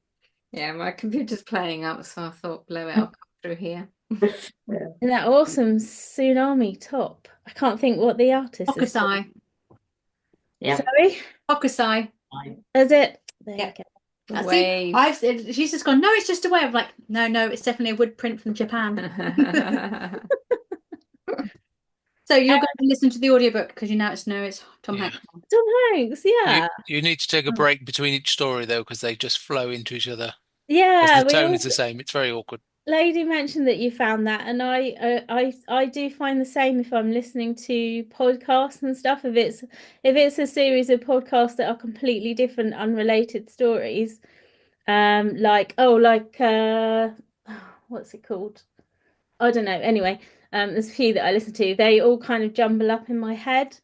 Speaker 4: Yeah, my computer's playing up, so I thought blow it, I'll come through here.
Speaker 8: And that awesome tsunami top. I can't think what the artist is called.
Speaker 1: Hokusai.
Speaker 2: Yeah.
Speaker 8: Sorry,
Speaker 1: Hokusai.
Speaker 8: is it? There
Speaker 1: Yeah.
Speaker 8: you go.
Speaker 1: That's
Speaker 4: Wave.
Speaker 1: she's just gone, no, it's just a wave. I'm like, no, it's definitely a wood print from Japan. So you're going to listen to the audiobook because you now it's Tom
Speaker 3: Yeah.
Speaker 1: Hanks.
Speaker 8: Tom Hanks, yeah.
Speaker 3: You need to take a break between each story though, because they just flow into each other.
Speaker 8: Yeah,
Speaker 3: As the
Speaker 8: we
Speaker 3: tone
Speaker 8: all
Speaker 3: is the same. It's very awkward.
Speaker 8: Lady mentioned that you found that, and I do find the same if I'm listening to podcasts and stuff. If it's a series of podcasts that are completely different, unrelated stories, like what's it called? I don't know. Anyway, there's a few that I listen to. They all kind of jumble up in my head,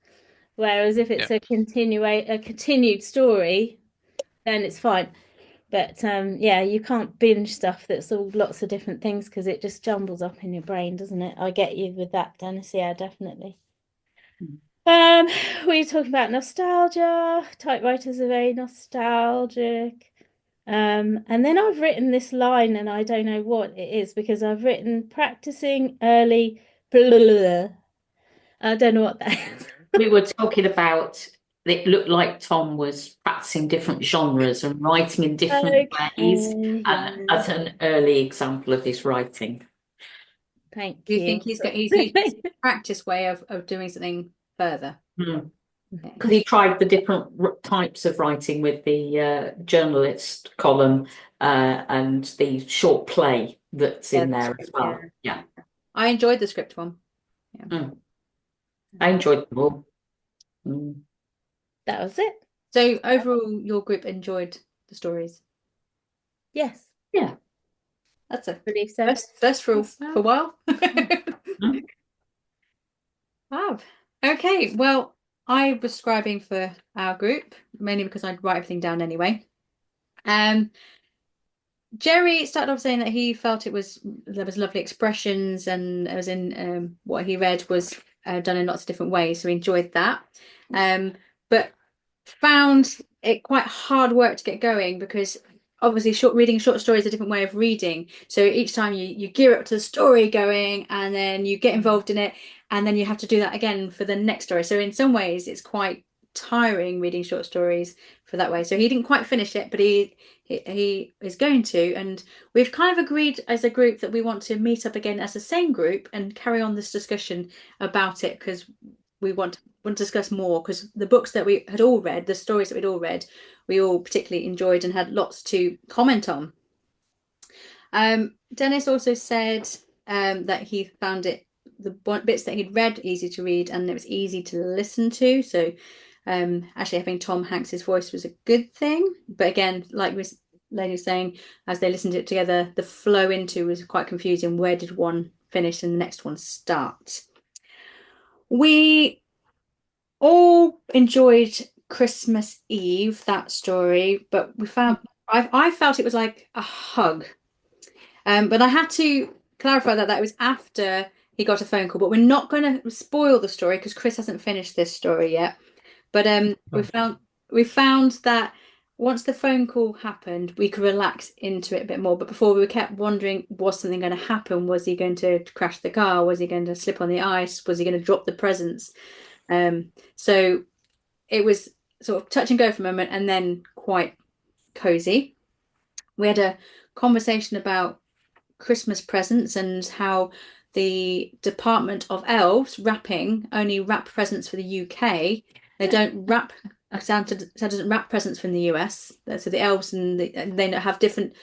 Speaker 8: whereas if it's a continued story, then it's fine. But yeah, you can't binge stuff that's all lots of different things because it just jumbles up in your brain, doesn't it? I get you with that, Dennis. Yeah, definitely. We were talking about nostalgia. Typewriters are very nostalgic. And then I've written this line, and I don't know what it is because I've written practicing early. Blah, blah, blah. I don't know what that is.
Speaker 2: We were talking about it looked like Tom was practicing different genres and writing in different ways, and as an early example of his writing.
Speaker 8: Thank
Speaker 1: Do you think he's used his practice way of doing something further?
Speaker 2: Because he tried the different types of writing with the journalist column and the short play that's in there as well. Yeah.
Speaker 1: I enjoyed the script one.
Speaker 2: I enjoyed them all.
Speaker 8: That was it.
Speaker 1: So overall, your group enjoyed the stories?
Speaker 8: Yes.
Speaker 2: Yeah.
Speaker 1: That's a
Speaker 8: believe so.
Speaker 1: First for a while. Wow. Okay. Well, I was scribing for our group mainly because I'd write everything down anyway. Jerry started off saying that he felt there was lovely expressions, and as in what he read was done in lots of different ways, so he enjoyed that. But found it quite hard work to get going because obviously reading short stories is a different way of reading. So each time you gear up to the story going, and then you get involved in it, and then you have to do that again for the next story. So in some ways, it's quite tiring reading short stories for that way. So he didn't quite finish it, but he is going to, and we've kind of agreed as a group that we want to meet up again as the same group and carry on this discussion about it because we want to discuss more, because the books that we had all read, the stories that we'd all read, we all particularly enjoyed and had lots to comment on. Dennis also said that he found the bits that he'd read easy to read and it was easy to listen to. So actually having Tom Hanks's voice was a good thing. But again, like Lady was saying, as they listened to it together, the flow into was quite confusing. Where did one finish and the next one start? We all enjoyed Christmas Eve, that story, but we found I felt it was like a hug. But I had to clarify that was after he got a phone call, but we're not going to spoil the story because Chris hasn't finished this story yet. But we found that once the phone call happened, we could relax into it a bit more. But before, we kept wondering, was something going to happen? Was he going to crash the car? Was he going to slip on the ice? Was he going to drop the presents? So it was sort of touch and go for a moment and then quite cozy. We had a conversation about Christmas presents and how the Department of Elves only wrap presents for the UK. They don't wrap. Santa doesn't wrap presents from the US. So the elves and they have different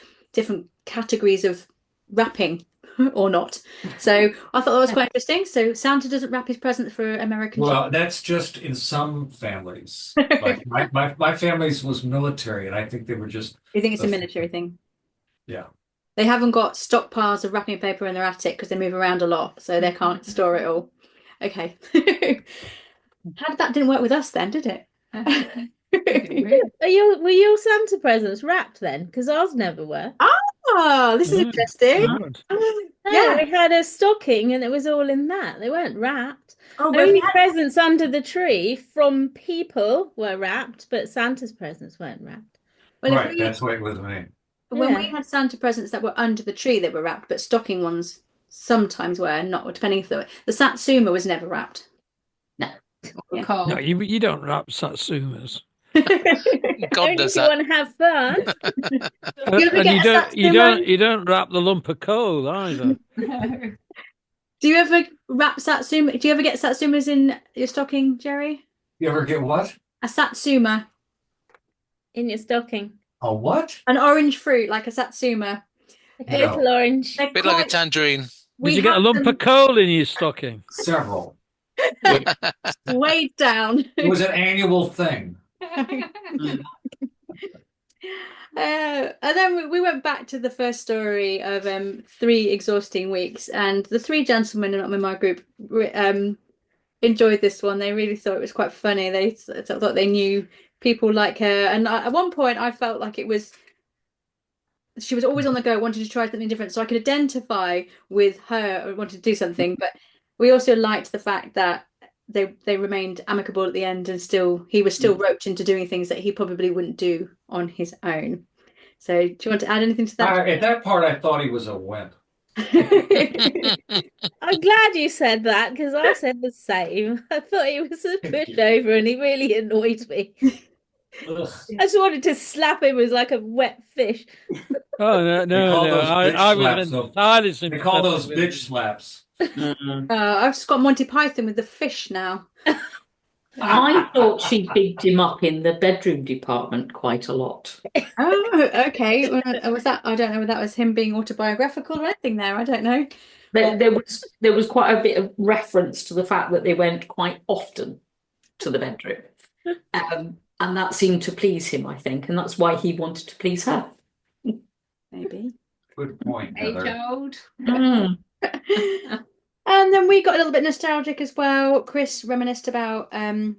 Speaker 1: categories of wrapping or not. So I thought that was quite interesting. So Santa doesn't wrap his presents for American
Speaker 6: Well,
Speaker 1: children.
Speaker 6: that's just in some families. Like my family's was military, and I think they were just.
Speaker 1: You think it's a military thing?
Speaker 6: Yeah.
Speaker 1: They haven't got stockpiles of wrapping paper in their attic because they move around a lot, so they can't store it all. Okay. That didn't work with us then, did it?
Speaker 8: Were your Santa presents wrapped then? Because ours never were.
Speaker 1: Ah, this is
Speaker 7: Good.
Speaker 1: interesting.
Speaker 7: Good.
Speaker 8: No,
Speaker 1: Yeah.
Speaker 8: we had a stocking and it was all in that. They weren't wrapped.
Speaker 1: Oh, when
Speaker 8: Only
Speaker 1: we had,
Speaker 8: presents under the tree from people were wrapped, but Santa's presents weren't wrapped.
Speaker 1: well, if
Speaker 6: Right,
Speaker 1: we
Speaker 6: that's what it was me.
Speaker 1: when we
Speaker 8: Yeah.
Speaker 1: had Santa presents that were under the tree, they were wrapped, but stocking ones sometimes were not, depending if the Satsuma was never wrapped.
Speaker 2: No.
Speaker 1: Yeah.
Speaker 4: Cold.
Speaker 7: No, you don't wrap satsumas.
Speaker 3: God
Speaker 8: Only
Speaker 3: does
Speaker 8: if you
Speaker 3: that.
Speaker 8: want to have fun.
Speaker 1: You ever
Speaker 7: And
Speaker 1: get a Satsuma?
Speaker 7: you don't wrap the lump of coal either.
Speaker 1: Do you ever wrap Satsuma? Do you ever get Satsumas in your stocking, Jerry?
Speaker 6: You ever get what?
Speaker 1: A Satsuma,
Speaker 8: In your stocking.
Speaker 6: A what?
Speaker 1: an orange fruit like a Satsuma.
Speaker 8: A
Speaker 6: No.
Speaker 8: little orange.
Speaker 1: They're
Speaker 3: Bit like a
Speaker 1: quite-
Speaker 3: tangerine.
Speaker 1: we
Speaker 7: Did you get a
Speaker 1: have
Speaker 7: lump
Speaker 1: them
Speaker 7: of coal in your stocking?
Speaker 6: Several.
Speaker 1: weighed down.
Speaker 6: It was an annual thing.
Speaker 1: And then we went back to the first story of 3 exhausting weeks, and the 3 gentlemen in my group enjoyed this one. They really thought it was quite funny. They thought they knew people like her, and at one point I felt like she was always on the go, wanting to try something different, so I could identify with her or wanted to do something. But we also liked the fact that they remained amicable at the end, and he was still roped into doing things that he probably wouldn't do on his own. So do you want to add anything to that?
Speaker 6: At that part, I thought he was a wimp.
Speaker 8: I'm glad you said that because I said the same. I thought he was a pushover and he really annoyed me.
Speaker 6: Ugh.
Speaker 8: I just wanted to slap him as like a wet fish.
Speaker 7: Oh no,
Speaker 6: They call
Speaker 7: no!
Speaker 6: those bitch
Speaker 7: I was
Speaker 6: slaps, though.
Speaker 7: entirely
Speaker 6: They call those
Speaker 7: sympathetic with
Speaker 6: bitch slaps.
Speaker 1: I've just got Monty Python with the fish now.
Speaker 2: I thought she bigged him up in the bedroom department quite a lot.
Speaker 1: Oh, okay. Was that? I don't know whether that was him being autobiographical or anything there. I don't know.
Speaker 2: There was quite a bit of reference to the fact that they went quite often to the bedroom. And that seemed to please him, I think, and that's why he wanted to please her.
Speaker 1: Maybe.
Speaker 6: Good point,
Speaker 4: Age
Speaker 6: Heather.
Speaker 4: old.
Speaker 1: And then we got a little bit nostalgic as well. Chris reminisced about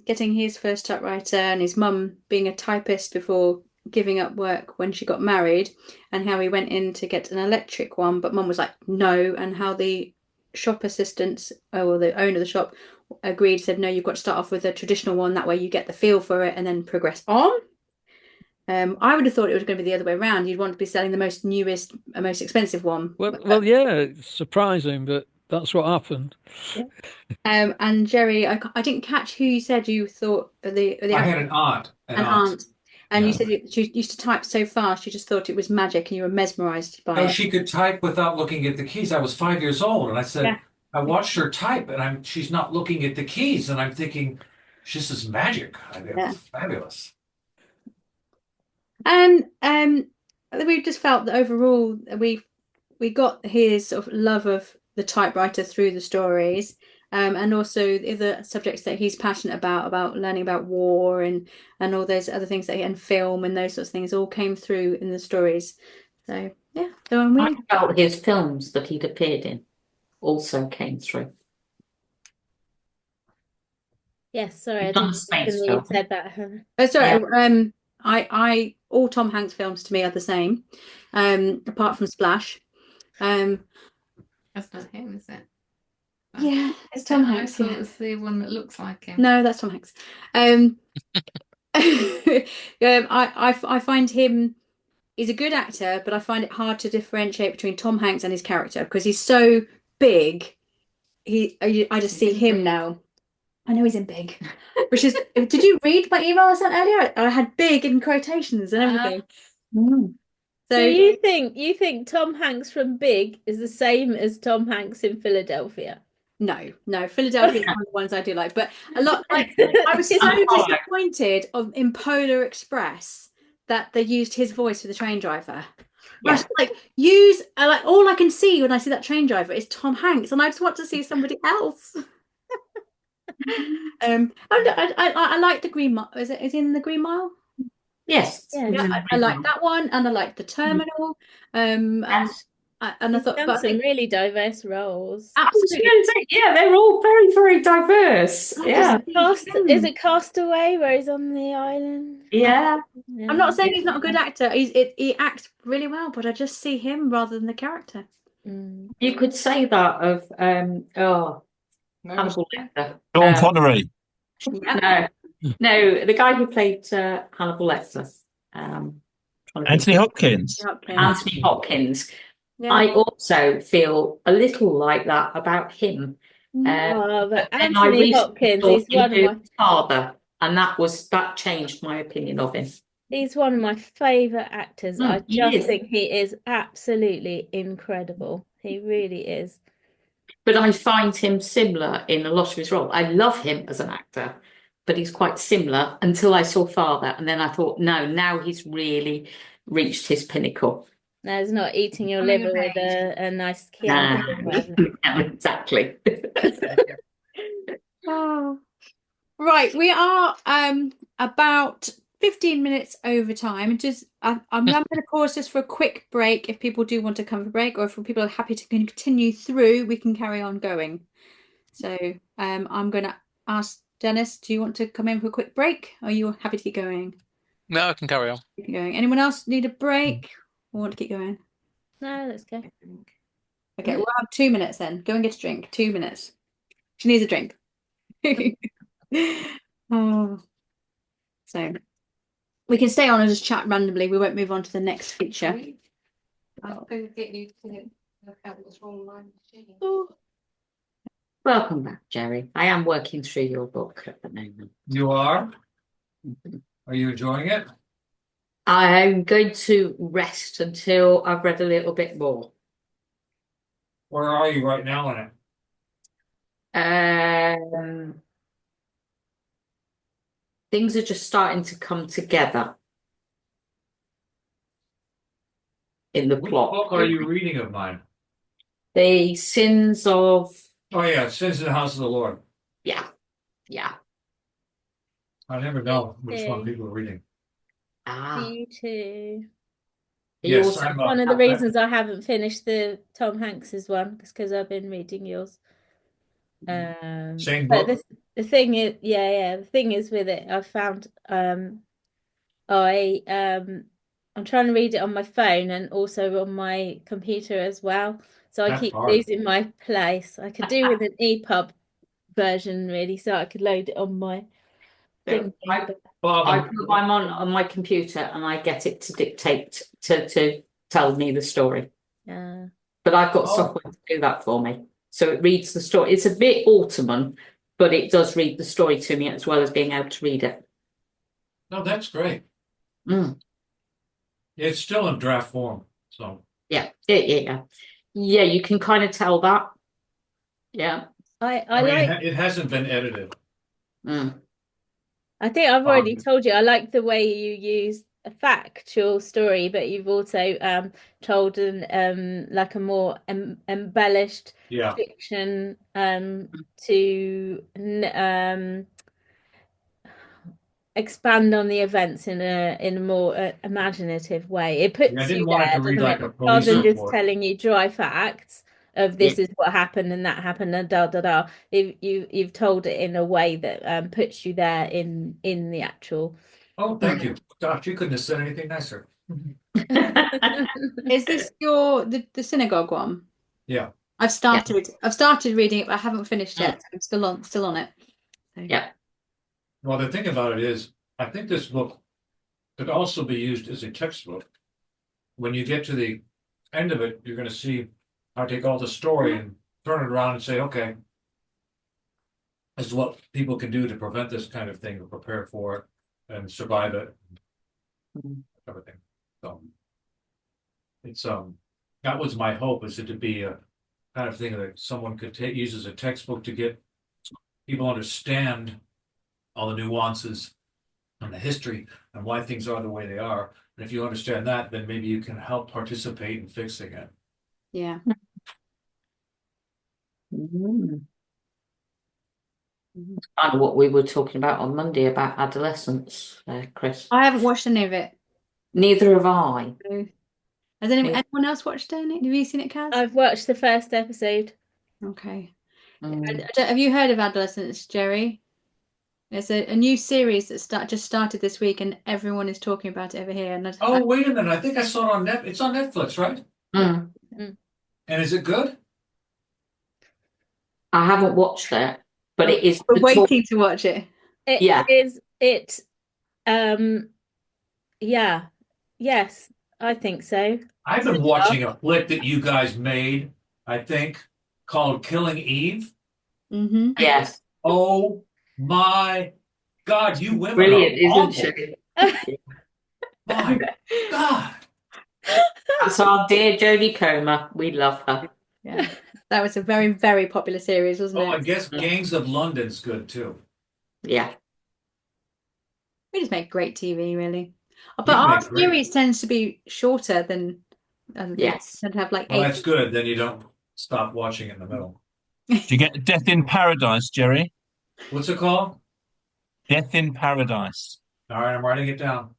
Speaker 1: getting his first typewriter and his mum being a typist before giving up work when she got married, and how he went in to get an electric one, but mum was like, no, and how the shop assistants, or the owner of the shop, agreed, said, no, you've got to start off with a traditional one, that way you get the feel for it and then progress on. I would have thought it was going to be the other way around. You'd want to be selling the most newest, most expensive one.
Speaker 7: Well, yeah, it's surprising, but that's what happened.
Speaker 1: And Jerry, I didn't catch who you said you thought the
Speaker 6: I had an aunt.
Speaker 1: an aunt, and you
Speaker 6: Yeah.
Speaker 1: said she used to type so fast, you just thought it was magic, and you were mesmerized by
Speaker 6: No,
Speaker 1: it.
Speaker 6: she could type without looking at the keys. I was 5 years old, and I said,
Speaker 1: Yeah.
Speaker 6: I watched her type, and she's not looking at the keys, and I'm thinking, this is magic. It
Speaker 1: Yeah.
Speaker 6: was fabulous.
Speaker 1: And we just felt that overall we got his sort of love of the typewriter through the stories, and also the other subjects that he's passionate about learning about war and all those other things and film and those sorts of things all came through in the stories. So yeah,
Speaker 2: I felt his films that he'd appeared in also came through.
Speaker 8: Yes, sorry, I
Speaker 2: Done
Speaker 8: didn't
Speaker 2: the space
Speaker 8: think you
Speaker 2: film.
Speaker 8: said that, Heather.
Speaker 1: sorry, I all Tom Hanks films to me are the same, apart from Splash.
Speaker 4: That's not him, is it?
Speaker 1: Yeah, it's
Speaker 4: Is
Speaker 1: Tom
Speaker 4: it? I
Speaker 1: Hanks.
Speaker 4: thought
Speaker 1: Yeah.
Speaker 4: it was the one that looks like him.
Speaker 1: No, that's Tom Hanks. I find him, he's a good actor, but I find it hard to differentiate between Tom Hanks and his character because he's so big. I just see him now. I know he's in big. Which is, did you read my email I sent earlier? I had big in quotations and everything.
Speaker 8: So you think Tom Hanks from Big is the same as Tom Hanks in Philadelphia?
Speaker 1: No, Philadelphia is one of the ones I do like, but a lot like I was so disappointed in Polar Express that they used his voice for the train driver. I was like, all I can see when I see that train driver is Tom Hanks, and I just want to see somebody else. I like the Green Mile. Is it in the Green Mile?
Speaker 2: Yes.
Speaker 8: Yeah.
Speaker 1: Yeah, I like that one, and I like the Terminal.
Speaker 2: Yes.
Speaker 1: and I
Speaker 8: He's
Speaker 1: thought,
Speaker 8: done
Speaker 1: but I
Speaker 8: some
Speaker 1: think
Speaker 8: really diverse roles.
Speaker 1: absolutely.
Speaker 2: Yeah, they're all very, very diverse.
Speaker 1: I just
Speaker 2: Yeah,
Speaker 1: think
Speaker 8: Is
Speaker 1: him.
Speaker 8: it Castaway where he's on the island?
Speaker 2: yeah.
Speaker 8: Yeah.
Speaker 1: I'm not saying he's not a good actor. He acts really well, but I just see him rather than the character.
Speaker 8: Mm.
Speaker 2: You could say that of Hannibal Lecter.
Speaker 5: Sean Connery.
Speaker 2: No, no, the guy who played Hannibal Lecter. Trying to think.
Speaker 5: Anthony Hopkins.
Speaker 2: Anthony Hopkins.
Speaker 1: Yeah.
Speaker 2: I also feel a little like that about him.
Speaker 8: Oh, but
Speaker 2: Then I
Speaker 8: Anthony
Speaker 2: recently
Speaker 8: Hopkins
Speaker 2: saw
Speaker 8: is
Speaker 2: him
Speaker 8: one of
Speaker 2: do
Speaker 8: my
Speaker 2: his father, and that changed my opinion of him.
Speaker 8: he's one of my favorite actors. I
Speaker 2: He
Speaker 8: just
Speaker 2: is.
Speaker 8: think he is absolutely incredible. He really is.
Speaker 2: But I find him similar in a lot of his roles. I love him as an actor, but he's quite similar until I saw Father, and then I thought, no, now he's really reached his pinnacle.
Speaker 8: No, it's not eating your liver with a nice
Speaker 2: Nah,
Speaker 8: Chianti or whatever.
Speaker 2: exactly.
Speaker 1: Oh. Right, we are about 15 minutes over time. I'm going to pause this for a quick break if people do want to come for a break, or if people are happy to continue through, we can carry on going. So I'm going to ask Dennis, do you want to come in for a quick break? Or are you happy to keep going?
Speaker 3: No, I can carry on.
Speaker 1: Keep going. Anyone else need a break or want to keep going?
Speaker 8: No, let's go.
Speaker 1: Okay, we'll have 2 minutes then. Go and get a drink. 2 minutes. She needs a drink. Oh. So we can stay on and just chat randomly. We won't move on to the next feature.
Speaker 4: I'll go get you to look at what's wrong with my machine.
Speaker 1: Oh.
Speaker 2: Welcome back, Jerry. I am working through your book at the moment.
Speaker 6: You are? Are you enjoying it?
Speaker 2: I'm going to rest until I've read a little bit more.
Speaker 6: Where are you right now in it?
Speaker 2: Things are just starting to come together in the
Speaker 6: What
Speaker 2: plot.
Speaker 6: book are you reading of mine?
Speaker 2: The sins of,
Speaker 6: Oh yeah, Sins in the House of the Lord.
Speaker 2: yeah.
Speaker 6: I never know which one
Speaker 8: Okay.
Speaker 6: people are reading.
Speaker 8: You too.
Speaker 2: You
Speaker 6: Yes,
Speaker 2: also-
Speaker 6: I'm
Speaker 8: One of the reasons I haven't finished the Tom Hanks's one is because I've been reading yours.
Speaker 6: Same
Speaker 8: But
Speaker 6: book?
Speaker 8: the thing is, the thing is with it, I've found I'm trying to read it on my phone and also on my computer as well. So I
Speaker 6: That's
Speaker 8: keep
Speaker 6: hard.
Speaker 8: losing my place. I could do with an EPUB version really, so I could load it on my thing.
Speaker 6: Bob,
Speaker 2: I put mine on my computer and I get it to dictate to tell me the story. But I've got software to do that for me. So it reads the story. It's a bit Ottoman, but it does read the story to me as well as being able to read it.
Speaker 6: no, that's great. It's still in draft form, so.
Speaker 2: Yeah, you can kind of tell that. Yeah.
Speaker 8: I
Speaker 6: I mean,
Speaker 8: like.
Speaker 6: it hasn't been edited.
Speaker 8: I think I've already told you I like the way you use a factual story, but you've also told an like a more embellished fiction to expand on the events in a more imaginative way. It puts
Speaker 6: I didn't
Speaker 8: you
Speaker 6: want it
Speaker 8: there,
Speaker 6: to read
Speaker 8: doesn't
Speaker 6: like
Speaker 8: it?
Speaker 6: a police
Speaker 8: Rather than just
Speaker 6: report.
Speaker 8: telling you dry facts of this is what happened and that happened and da da da. You've told it in a way that puts you there in the actual.
Speaker 6: Oh, thank you. Gosh, you couldn't have said anything nicer.
Speaker 1: Is this the synagogue one?
Speaker 6: Yeah.
Speaker 1: I've started reading it, but I haven't finished yet. I'm still on it. So.
Speaker 2: Yeah.
Speaker 6: Well, the thing about it is, I think this book could also be used as a textbook. When you get to the end of it, you're going to see how to take all the story and turn it around and say, okay, this is what people can do to prevent this kind of thing, or prepare for it and survive it, everything. So it's that was my hope, is it to be a kind of thing that someone could use as a textbook to get people understand all the nuances and the history and why things are the way they are. And if you understand that, then maybe you can help participate in fixing it.
Speaker 1: Yeah.
Speaker 2: Kind of what we were talking about on Monday about adolescence, Chris.
Speaker 1: I haven't watched any of it.
Speaker 2: Neither have I.
Speaker 1: No. Has anyone else watched it? Have you seen it, Kaz?
Speaker 8: I've watched the first episode.
Speaker 1: Okay.
Speaker 2: Mm.
Speaker 1: Have you heard of Adolescence, Jerry? It's a new series that just started this week, and everyone is talking about it over here. And
Speaker 6: Oh, wait a minute. I think I saw it on It's on Netflix, right?
Speaker 2: Mm.
Speaker 6: And is it good?
Speaker 2: I haven't watched it, but it is
Speaker 1: we're
Speaker 2: the talk.
Speaker 1: waiting to watch it.
Speaker 8: It
Speaker 2: Yeah.
Speaker 8: is it. Yeah. Yes, I think so.
Speaker 6: I've been watching a flick that you guys made, I think, called Killing Eve.
Speaker 1: Mm-hmm.
Speaker 2: Yes.
Speaker 6: Oh my God, you women
Speaker 2: Brilliant,
Speaker 6: are
Speaker 2: isn't
Speaker 6: awful.
Speaker 2: she?
Speaker 6: My God.
Speaker 2: That's our dear Jodie Comer. We love her.
Speaker 1: Yeah, that was a very, very popular series, wasn't
Speaker 6: Oh, I
Speaker 1: it?
Speaker 6: guess Gangs of London's good too.
Speaker 2: Yeah.
Speaker 1: We just make great TV, really. But
Speaker 6: You
Speaker 1: our
Speaker 6: make great.
Speaker 1: series tends to be shorter than other things.
Speaker 2: Yes.
Speaker 1: Tend to have like
Speaker 6: Well,
Speaker 1: 8.
Speaker 6: that's good. Then you don't stop watching in the middle.
Speaker 5: Do you get Death in Paradise, Jerry?
Speaker 6: What's it called?
Speaker 5: Death in Paradise.
Speaker 6: All right, I'm writing it down.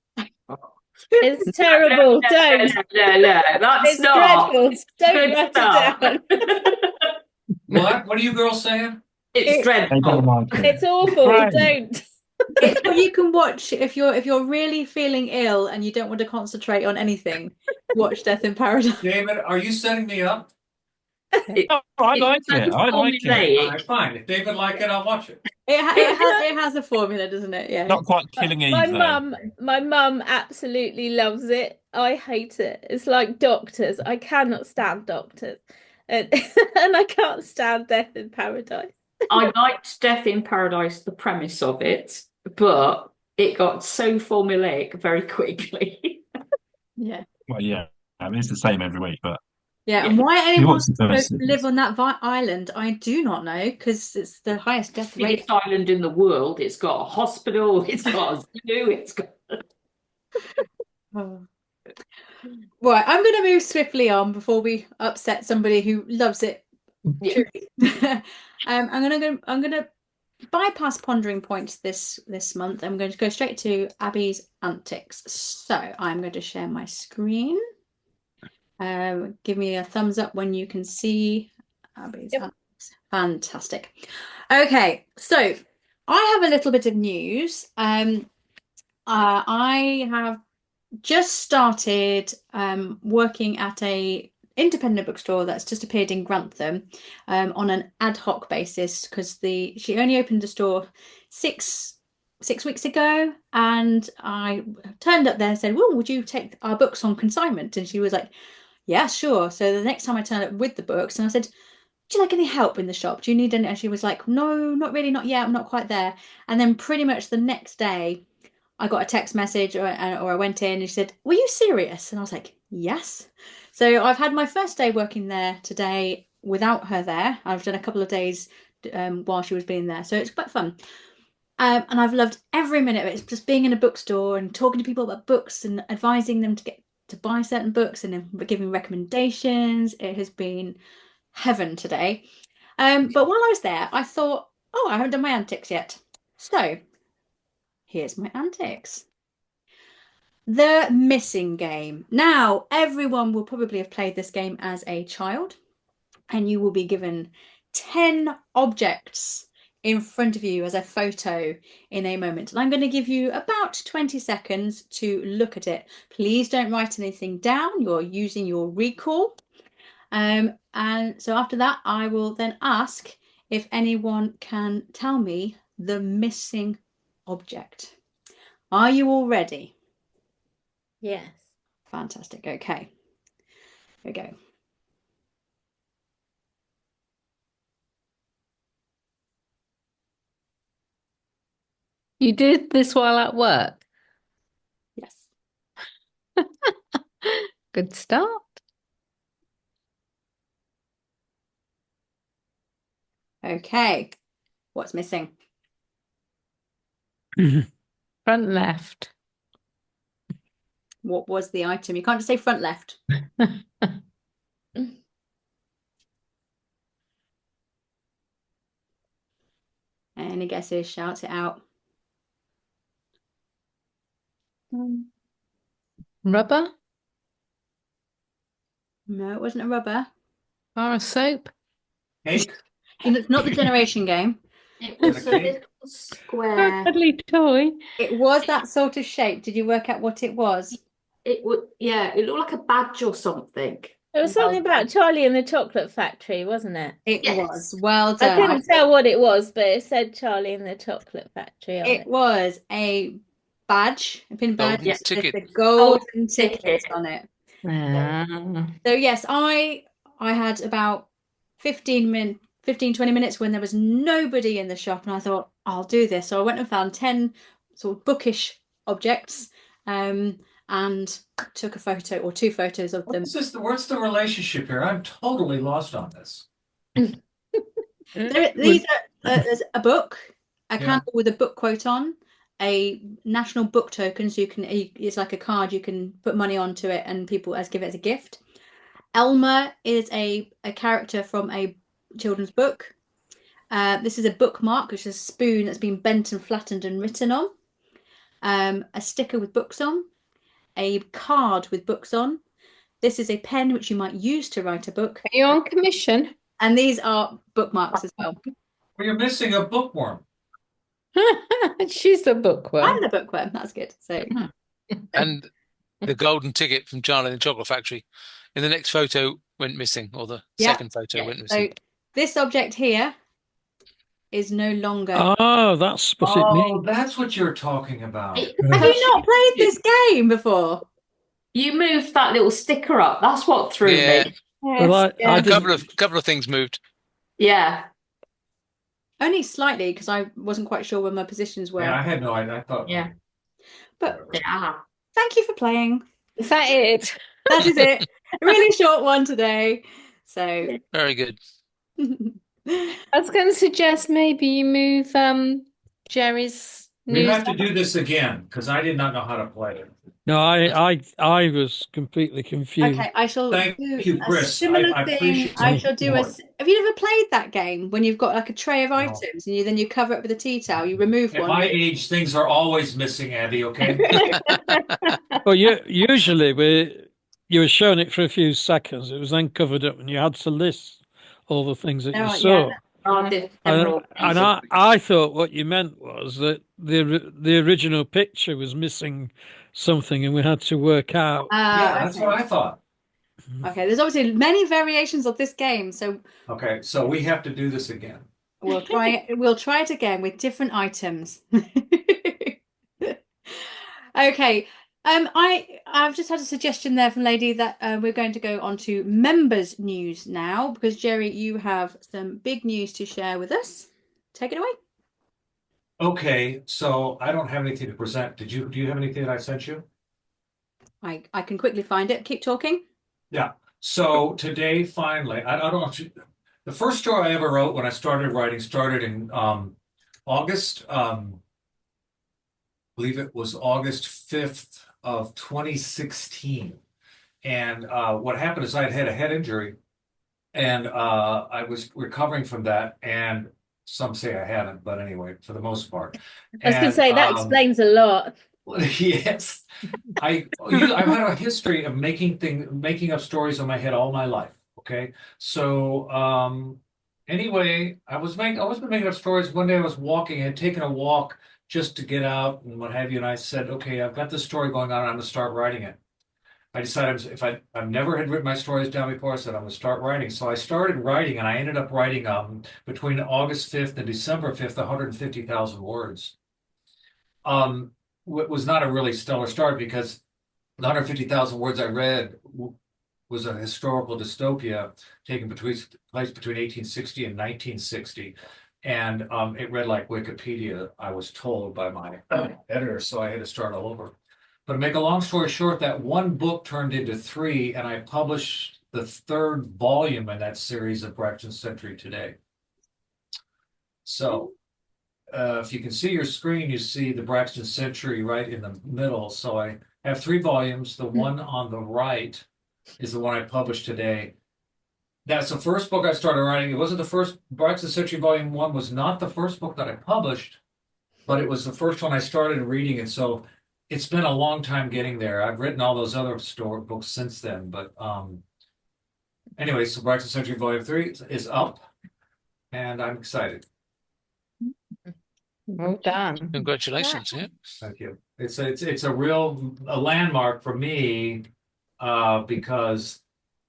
Speaker 8: It's terrible. Don't.
Speaker 2: No, that's
Speaker 8: It's
Speaker 2: not.
Speaker 8: dreadful. Don't
Speaker 2: Good
Speaker 8: write
Speaker 2: stuff.
Speaker 8: it down.
Speaker 6: What? What are you girls saying?
Speaker 2: It's
Speaker 5: They don't
Speaker 2: dreadful.
Speaker 5: like it.
Speaker 8: It's awful.
Speaker 5: Right.
Speaker 8: Don't.
Speaker 1: It's what you can watch if you're really feeling ill and you don't want to concentrate on anything. Watch Death in Paradise.
Speaker 6: David, are you setting me up?
Speaker 5: Oh, I like it. I like it.
Speaker 6: All
Speaker 2: Formulaic.
Speaker 6: right, fine. If David like it, I'll watch it.
Speaker 1: It has a formula, doesn't it? Yeah.
Speaker 5: Not quite Killing Eve,
Speaker 8: My
Speaker 5: though.
Speaker 8: mum absolutely loves it. I hate it. It's like Doctors. I cannot stand Doctors. And, and I can't stand Death in Paradise.
Speaker 2: I liked Death in Paradise, the premise of it, but it got so formulaic very quickly.
Speaker 1: Yeah.
Speaker 5: Well, yeah. I mean, it's the same every week, but
Speaker 1: Yeah, and why
Speaker 5: you
Speaker 1: anyone
Speaker 5: watch the
Speaker 1: supposed
Speaker 5: first
Speaker 1: to live on that island, I do not know, because it's the highest death rate.
Speaker 2: Biggest island in the world. It's got a hospital. It's got a zoo. It's got.
Speaker 1: Oh. Right, I'm going to move swiftly on before we upset somebody who loves it.
Speaker 2: Yeah.
Speaker 1: I'm going to bypass pondering points this month. I'm going to go straight to Abby's Antics. So I'm going to share my screen. Give me a thumbs up when you can see Abby's Antics. Fantastic. Okay, so I have a little bit of news. I have just started working at a independent bookstore that's just appeared in Grantham on an ad hoc basis, because she only opened the store six weeks ago, and I turned up there and said, well, would you take our books on consignment? And she was like, yeah, sure. So the next time I turned up with the books and I said, do you like any help in the shop? Do you need any? And she was like, no, not really, not yet, I'm not quite there. And then pretty much the next day I got a text message, or I went in and she said, were you serious? And I was like, yes. So I've had my first day working there today without her there. I've done a couple of days while she was being there. So it's quite fun. And I've loved every minute of it. It's just being in a bookstore and talking to people about books and advising them to buy certain books and then giving recommendations. It has been heaven today. But while I was there, I thought, oh, I haven't done my antics yet. So here's my antics. The missing game. Now, everyone will probably have played this game as a child, and you will be given 10 objects in front of you as a photo in a moment. And I'm going to give you about 20 seconds to look at it. Please don't write anything down. You're using your recall. And so after that, I will then ask if anyone can tell me the missing object. Are you all ready?
Speaker 8: Yes.
Speaker 1: Fantastic. Okay. Here we go.
Speaker 4: You did this while at work.
Speaker 1: Yes.
Speaker 4: Good start.
Speaker 1: Okay. What's missing?
Speaker 4: Front left.
Speaker 1: What was the item? You can't just say front left. Any guesses? Shout it out.
Speaker 4: Rubber.
Speaker 1: No, it wasn't a rubber.
Speaker 4: Bar of soap.
Speaker 6: Cake?
Speaker 1: It's not the generation game.
Speaker 2: It was a
Speaker 6: Okay.
Speaker 2: little
Speaker 4: Oh,
Speaker 2: square.
Speaker 4: cuddly toy.
Speaker 1: It was that sort of shape. Did you work out what it was?
Speaker 2: It would, yeah, it looked like a badge or something.
Speaker 8: It was something about Charlie and the Chocolate Factory, wasn't it?
Speaker 1: It
Speaker 2: Yes.
Speaker 1: was. Well
Speaker 8: I
Speaker 1: done.
Speaker 8: couldn't tell what it was, but it said Charlie and the Chocolate Factory on
Speaker 1: It
Speaker 8: it.
Speaker 1: was a badge, a pin badge.
Speaker 3: Golden
Speaker 1: It's
Speaker 3: ticket.
Speaker 1: a golden ticket
Speaker 2: ticket.
Speaker 1: on it.
Speaker 4: Ah.
Speaker 1: So yes, I had about 15, 20 minutes when there was nobody in the shop, and I thought, I'll do this. So I went and found 10 sort of bookish objects, and took a photo or 2 photos of them.
Speaker 6: What's the relationship here? I'm totally lost on this.
Speaker 1: These are there's a book, a
Speaker 6: Yeah.
Speaker 1: candle with a book quote on, a national book token, so it's like a card you can put money onto it and people give it as a gift. Elmer is a character from a children's book. This is a bookmark, which is a spoon that's been bent and flattened and written on. A sticker with books on. A card with books on. This is a pen which you might use to write a book.
Speaker 4: Are you on commission?
Speaker 1: And these are bookmarks as well.
Speaker 6: Well, you're missing a bookworm.
Speaker 4: She's the bookworm.
Speaker 1: I'm the bookworm. That's good. So
Speaker 3: And the golden ticket from Charlie and the Chocolate Factory in the next photo went missing, or the
Speaker 1: Yeah.
Speaker 3: second photo went
Speaker 1: So
Speaker 3: missing.
Speaker 1: this object here is no longer.
Speaker 7: Oh, that's what it
Speaker 6: Oh,
Speaker 7: means.
Speaker 6: that's what you're talking about.
Speaker 1: Have you not played this game before?
Speaker 2: You moved that little sticker up. That's what threw
Speaker 3: Yeah.
Speaker 2: me.
Speaker 7: Well, I
Speaker 3: A
Speaker 7: didn't.
Speaker 3: couple of things moved.
Speaker 2: Yeah.
Speaker 1: Only slightly, because I wasn't quite sure where my positions were.
Speaker 6: Yeah, I had no idea. I thought.
Speaker 2: Yeah.
Speaker 1: But
Speaker 2: Yeah.
Speaker 1: thank you for playing.
Speaker 4: Is that it?
Speaker 1: That is it. A really short one today. So
Speaker 3: Very good.
Speaker 4: I was going to suggest maybe you move Jerry's
Speaker 6: We
Speaker 4: news.
Speaker 6: have to do this again because I did not know how to play it.
Speaker 7: No, I was completely confused.
Speaker 1: okay, I shall
Speaker 6: Thank
Speaker 1: do
Speaker 6: you,
Speaker 1: a
Speaker 6: Chris.
Speaker 1: similar
Speaker 6: I
Speaker 1: thing.
Speaker 6: appreciate
Speaker 1: I
Speaker 6: it
Speaker 1: shall do
Speaker 6: more.
Speaker 1: Have you never played that game when you've got like a tray of
Speaker 6: No.
Speaker 1: items and then you cover it with a tea towel, you remove
Speaker 6: At
Speaker 1: one.
Speaker 6: my age, things are always missing, Abby, okay?
Speaker 7: Well, usually you were showing it for a few seconds. It was then covered up, and you had to list all the things that you
Speaker 1: Oh,
Speaker 7: saw.
Speaker 1: yeah.
Speaker 7: And I thought what you meant was that the original picture was missing something, and we had to work out.
Speaker 6: Yeah, that's what I thought.
Speaker 1: Okay, there's obviously many variations of this game, so
Speaker 6: Okay, so we have to do this again.
Speaker 1: we'll try it. We'll try it again with different items. Okay. I've just had a suggestion there from Lady that we're going to go on to members news now, because Jerry, you have some big news to share with us. Take it away.
Speaker 6: Okay, so I don't have anything to present. Do you have anything that I sent you?
Speaker 1: I can quickly find it. Keep talking.
Speaker 6: Yeah. So today, finally, I don't know. The first story I ever wrote when I started writing started in August. I believe it was August 5th of 2016. And what happened is I had a head injury, and I was recovering from that. And some say I hadn't, but anyway, for the most part.
Speaker 8: I was going to say that explains a lot.
Speaker 6: Yes, I've had a history of making up stories in my head all my life. Okay, so anyway, I was making up stories. One day I was walking, I had taken a walk just to get out and what have you, and I said, okay, I've got this story going on, I'm going to start writing it. I decided I've never had written my stories down before. I said I'm going to start writing. So I started writing, and I ended up writing between August 5th and December 5th, 150,000 words. It was not a really stellar start because the 150,000 words I read was a historical dystopia taking place between 1860 and 1960. And it read like Wikipedia, I was told by my editor, so I had to start all over. But to make a long story short, that one book turned into 3, and I published the 3rd volume in that series of Braxton Century Today. So if you can see your screen, you see the Braxton Century right in the middle. So I have 3 volumes. The one on the right is the one I published today. That's the first book I started writing. It wasn't the first. Braxton Century Volume 1 was not the first book that I published, but it was the first one I started reading. And so it's been a long time getting there. I've written all those other books since then, but anyway, so Brighton Century Volume 3 is up, and I'm excited.
Speaker 4: Well done.
Speaker 3: Congratulations. Yeah.
Speaker 6: Thank you. It's a real landmark for me, because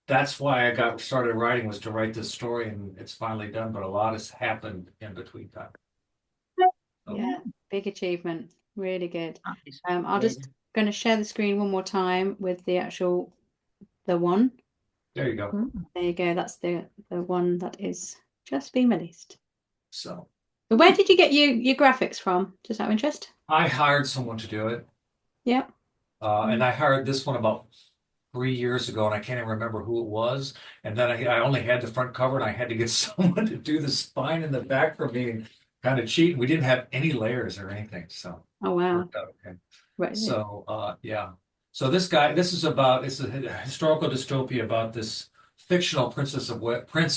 Speaker 6: that's why I got started writing, was to write this story, and it's finally done. But a lot has happened in between time. So,
Speaker 1: Yeah, big achievement. Really good.
Speaker 2: It's
Speaker 1: I'll just going to share the screen one more time with the one.
Speaker 6: there you go.
Speaker 1: There you go. That's the one that is just being released.
Speaker 6: So
Speaker 1: But where did you get your graphics from? Just out of interest.
Speaker 6: I hired someone to do it,
Speaker 1: Yeah.
Speaker 6: and I hired this one about 3 years ago, and I can't even remember who it was. And then I only had the front cover, and I had to get someone to do the spine in the back for me, and kind of cheat. We didn't have any layers or anything, so
Speaker 1: Oh
Speaker 6: it
Speaker 1: wow.
Speaker 6: worked out okay.
Speaker 1: Right.
Speaker 6: So yeah. So it's a historical dystopia about this fictional Prince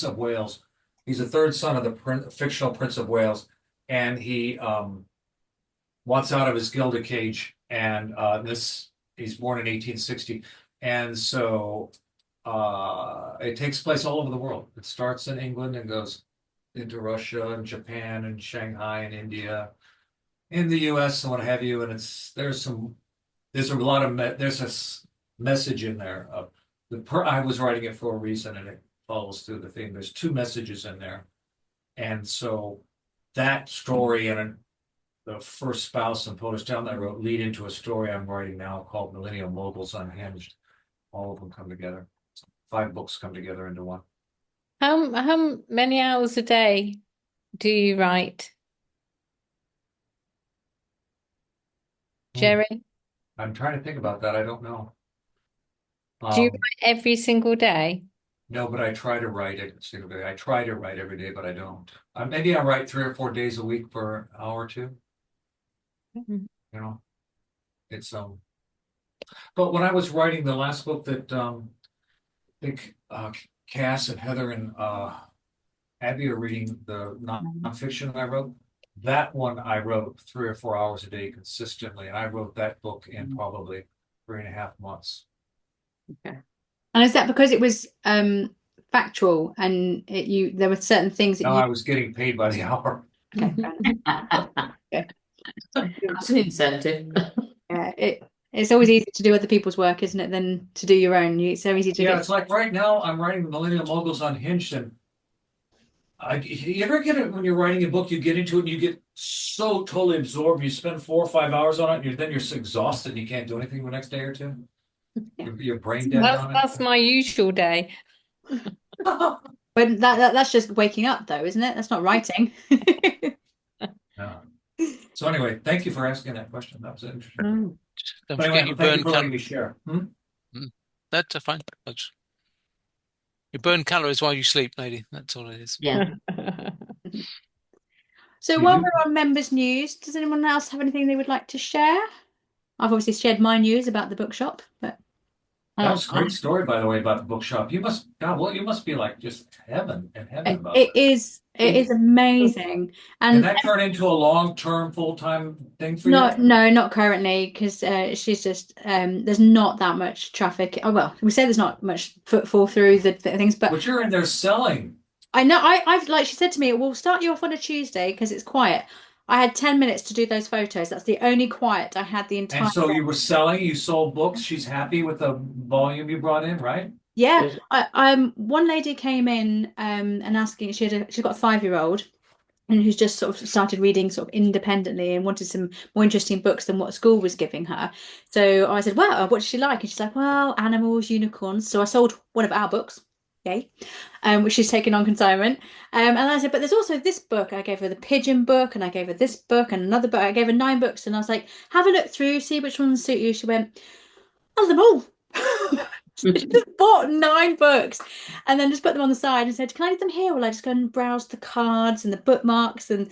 Speaker 6: of Wales. He's a third son of the fictional Prince of Wales, and he wants out of his gilded cage. And he's born in 1860, and so it takes place all over the world. It starts in England and goes into Russia and Japan and Shanghai and India, in the U.S. and what have you. And there's a message in there. I was writing it for a reason, and it follows through the theme. There's two messages in there, and so that story and the first spouse and Polish Town that I wrote lead into a story I'm writing now called Millennial Moguls Unhinged. All of them come together. 5 books come together into one.
Speaker 4: How many hours a day do you write, Jerry?
Speaker 6: I'm trying to think about that. I don't know.
Speaker 4: Do you write every single day?
Speaker 6: No, but I try to write it single day. I try to write every day, but I don't. Maybe I write 3 or 4 days a week for an hour or two.
Speaker 4: Mhm.
Speaker 6: You know, it's But when I was writing the last book that Cass and Heather and Abby are reading, the nonfiction I wrote. That one I wrote 3 or 4 hours a day consistently, and I wrote that book in probably 3.5 months.
Speaker 1: Okay. And is that because it was factual and there were certain things that
Speaker 6: No, I was getting paid by the hour.
Speaker 1: Okay, fair enough. Okay.
Speaker 2: That's an incentive.
Speaker 1: Yeah, it's always easier to do other people's work, isn't it, than to do your own. It's so easy to
Speaker 6: Yeah,
Speaker 1: get.
Speaker 6: it's like right now I'm writing Millennial Moguls Unhinged, and you ever get it when you're writing a book, you get into it and you get so totally absorbed, you spend 4 or 5 hours on it, and then you're so exhausted and you can't do anything the next day or two. You're brain dead on it.
Speaker 4: That's my usual day.
Speaker 1: But that's just waking up, though, isn't it? That's not writing.
Speaker 6: No. So anyway, thank you for asking that question. That was interesting.
Speaker 3: Don't
Speaker 6: But
Speaker 3: forget
Speaker 6: anyway,
Speaker 3: you
Speaker 6: thank
Speaker 3: burn
Speaker 6: you for letting me share.
Speaker 3: That's fine. You burn calories while you sleep, lady. That's all it is.
Speaker 2: Yeah.
Speaker 1: So while we're on members' news, does anyone else have anything they would like to share? I've obviously shared my news about the bookshop, but
Speaker 6: That was a great story, by the way, about the bookshop. You must be like just heaven about
Speaker 1: it is amazing.
Speaker 6: Can
Speaker 1: And
Speaker 6: that turn into a long-term, full-time thing for you?
Speaker 1: No, not currently, because she's just there's not that much traffic. Oh well, we say there's not much footfall through the things, but
Speaker 6: you're in there selling.
Speaker 1: I know. I've like she said to me, we'll start you off on a Tuesday because it's quiet. I had 10 minutes to do those photos. That's the only quiet I had the entire.
Speaker 6: And so
Speaker 1: day.
Speaker 6: you were selling. You sold books. She's happy with the volume you brought in, right?
Speaker 1: Yeah. One lady came in and asking. She's got a 5-year-old. And who's just sort of started reading sort of independently and wanted some more interesting books than what school was giving her. So I said, well, what does she like? And she's like, well, animals, unicorns. So I sold one of our books, yay, which she's taken on consignment. And I said, but there's also this book. I gave her the pigeon book, and I gave her this book and another book. I gave her 9 books, and I was like, have a look through, see which ones suit you. She went, oh, them all. She just bought 9 books and then just put them on the side and said, can I leave them here? Will I just go and browse the cards and the bookmarks? And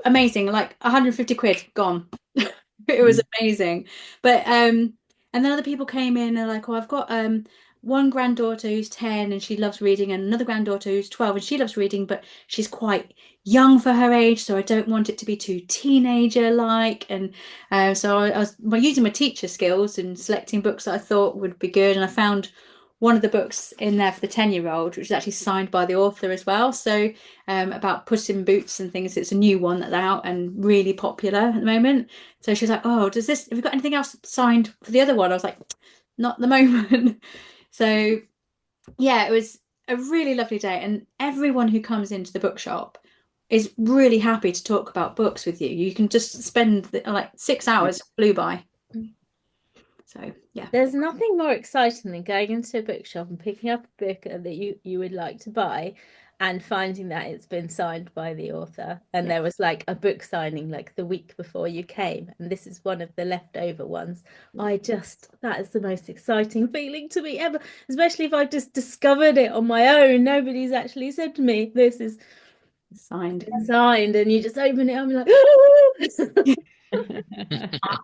Speaker 1: amazing, like 150 quid gone. It was amazing. But and then other people came in and they're like, oh, I've got one granddaughter who's 10 and she loves reading, and another granddaughter who's 12 and she loves reading, but she's quite young for her age, so I don't want it to be too teenager like. And so I was using my teacher skills and selecting books that I thought would be good, and I found one of the books in there for the 10-year-old, which is actually signed by the author as well. So about Puss in Boots and things. It's a new one that's out and really popular at the moment. So she was like, oh, have you got anything else signed for the other one? I was like, not at the moment. So yeah, it was a really lovely day, and everyone who comes into the bookshop is really happy to talk about books with you. You can just spend like 6 hours flew by. So yeah,
Speaker 8: there's nothing more exciting than going into a bookshop and picking up a book that you would like to buy and finding that it's been signed by the author, and there was like a book signing like the week before you came, and this is one of the leftover ones. That is the most exciting feeling to me ever, especially if I've just discovered it on my own. Nobody's actually said to me this is
Speaker 1: signed,
Speaker 8: and you just open it up and like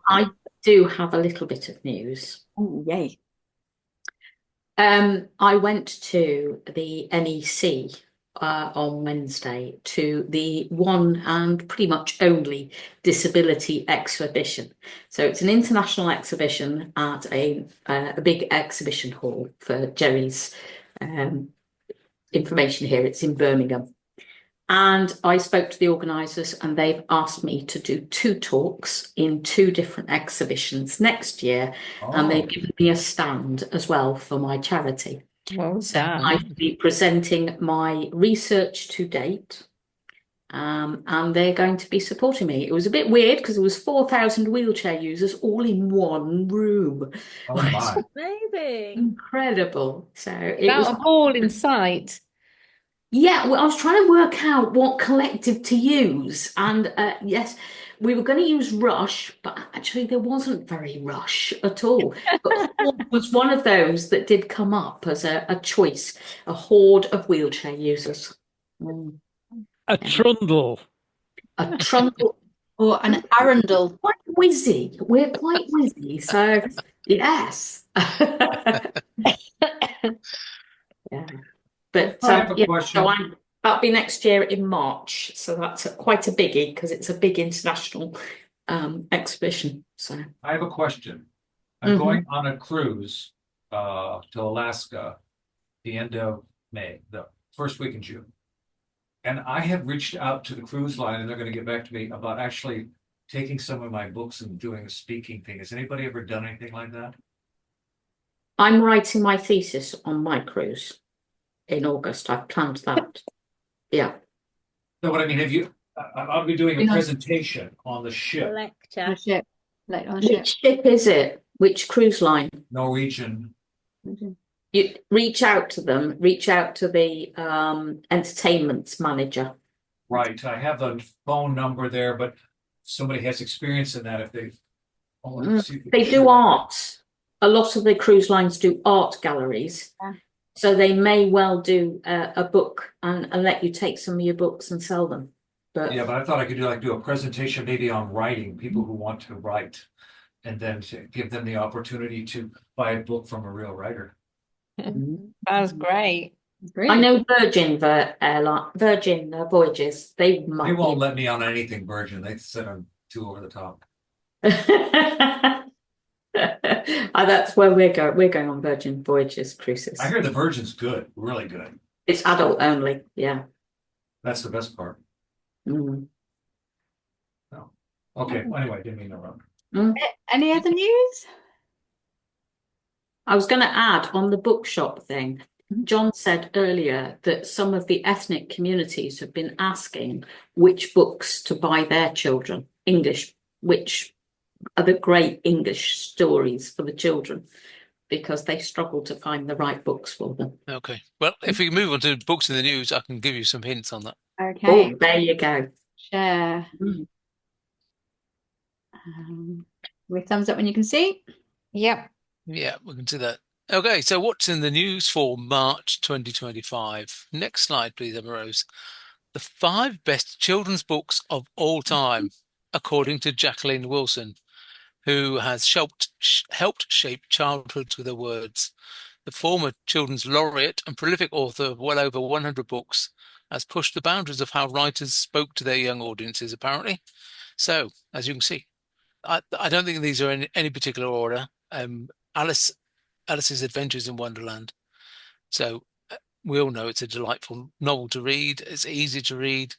Speaker 2: I do have a little bit of news.
Speaker 1: oh yay.
Speaker 2: I went to the NEC on Wednesday to the one and pretty much only disability exhibition. So it's an international exhibition at a big exhibition hall for Jerry's information here. It's in Birmingham. And I spoke to the organisers, and they've asked me to do 2 talks in 2 different exhibitions next year. And they've given me a stand as well for my charity.
Speaker 4: Well
Speaker 2: So
Speaker 4: done.
Speaker 2: I'll be presenting my research to date, and they're going to be supporting me. It was a bit weird because there was 4,000 wheelchair users all in one room.
Speaker 6: Oh my.
Speaker 8: maybe
Speaker 2: Incredible. So it
Speaker 4: Without
Speaker 2: was
Speaker 4: a ball in sight.
Speaker 2: Yeah, well, I was trying to work out what collective to use, and yes, we were going to use Rush, but actually there wasn't very Rush at all. But Horde was one of those that did come up as a choice, a horde of wheelchair users.
Speaker 7: A trundle.
Speaker 2: A trundle.
Speaker 1: Or an Arundel.
Speaker 2: Quite whizzy. We're quite whizzy, so yes. Yeah. But
Speaker 6: I have a
Speaker 2: yeah,
Speaker 6: question.
Speaker 2: so that'll be next year in March. So that's quite a biggie because it's a big international exhibition. So
Speaker 6: I have a question. I'm going on a cruise to Alaska the end of May, the first week in June. And I have reached out to the cruise line, and they're going to get back to me about actually taking some of my books and doing a speaking thing. Has anybody ever done anything like that?
Speaker 2: I'm writing my thesis on my cruise in August. I've planned that. Yeah.
Speaker 6: No, but I mean, I'll be doing a
Speaker 1: Nice.
Speaker 6: presentation on the ship,
Speaker 8: lecture.
Speaker 1: On a ship. Like on a ship.
Speaker 2: Which ship is it? Which cruise line?
Speaker 6: Norwegian.
Speaker 2: You reach out to them, reach out to the entertainment manager.
Speaker 6: Right. I have a phone number there, but if somebody has experience in that, if they
Speaker 2: They do art. A lot of the cruise lines do art galleries.
Speaker 1: Yeah.
Speaker 2: So they may well do a book and let you take some of your books and sell them. But
Speaker 6: yeah, but I thought I could do a presentation maybe on writing, people who want to write, and then to give them the opportunity to buy a book from a real writer.
Speaker 4: That's great.
Speaker 2: I know Virgin Voyages. They
Speaker 6: They
Speaker 2: might
Speaker 6: won't let me on anything Virgin. They said I'm too over the top.
Speaker 2: That's where we're going. We're going on Virgin Voyages cruises.
Speaker 6: I hear the Virgin's good, really good.
Speaker 2: It's adult only. Yeah.
Speaker 6: That's the best part.
Speaker 2: Mm.
Speaker 6: No. Okay. Well, anyway, didn't mean to run.
Speaker 1: Any other news?
Speaker 2: I was going to add on the bookshop thing. John said earlier that some of the ethnic communities have been asking which books to buy their children, English, which are the great English stories for the children, because they struggle to find the right books for them.
Speaker 3: Okay. Well, if we move on to books in the news, I can give you some hints on that.
Speaker 1: Okay.
Speaker 2: Oh, there you go.
Speaker 1: Share. With thumbs up when you can see.
Speaker 4: Yep.
Speaker 3: Yeah, we can do that. Okay, so what's in the news for March 2025? Next slide, please, Emma Rose. The 5 best children's books of all time, according to Jacqueline Wilson, who has helped shape childhoods with her words. The former children's laureate and prolific author of well over 100 books has pushed the boundaries of how writers spoke to their young audiences, apparently. So, as you can see, I don't think these are in any particular order. Alice's Adventures in Wonderland, So we all know it's a delightful novel to read. It's easy to read.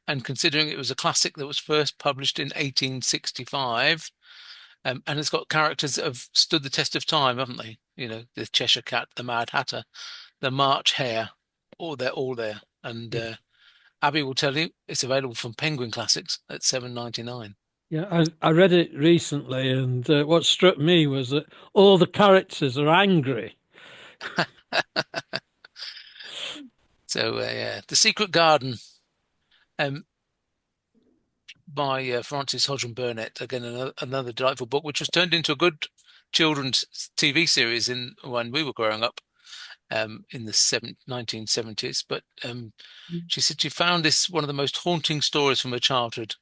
Speaker 3: And considering it was a classic that was first published in 1865, and it's got characters that have stood the test of time, haven't they? You know, the Cheshire Cat, the Mad Hatter, the March Hare, they're all there. And Abby will tell you it's available from Penguin Classics at $7.99.
Speaker 7: Yeah, I read it recently, and what struck me was that all the characters are angry.
Speaker 3: So yeah, The Secret Garden, by Frances Hodgson Burnett. Again, another delightful book, which was turned into a good children's TV series when we were growing up, in the 1970s. But she said she found this one of the most haunting stories from her childhood.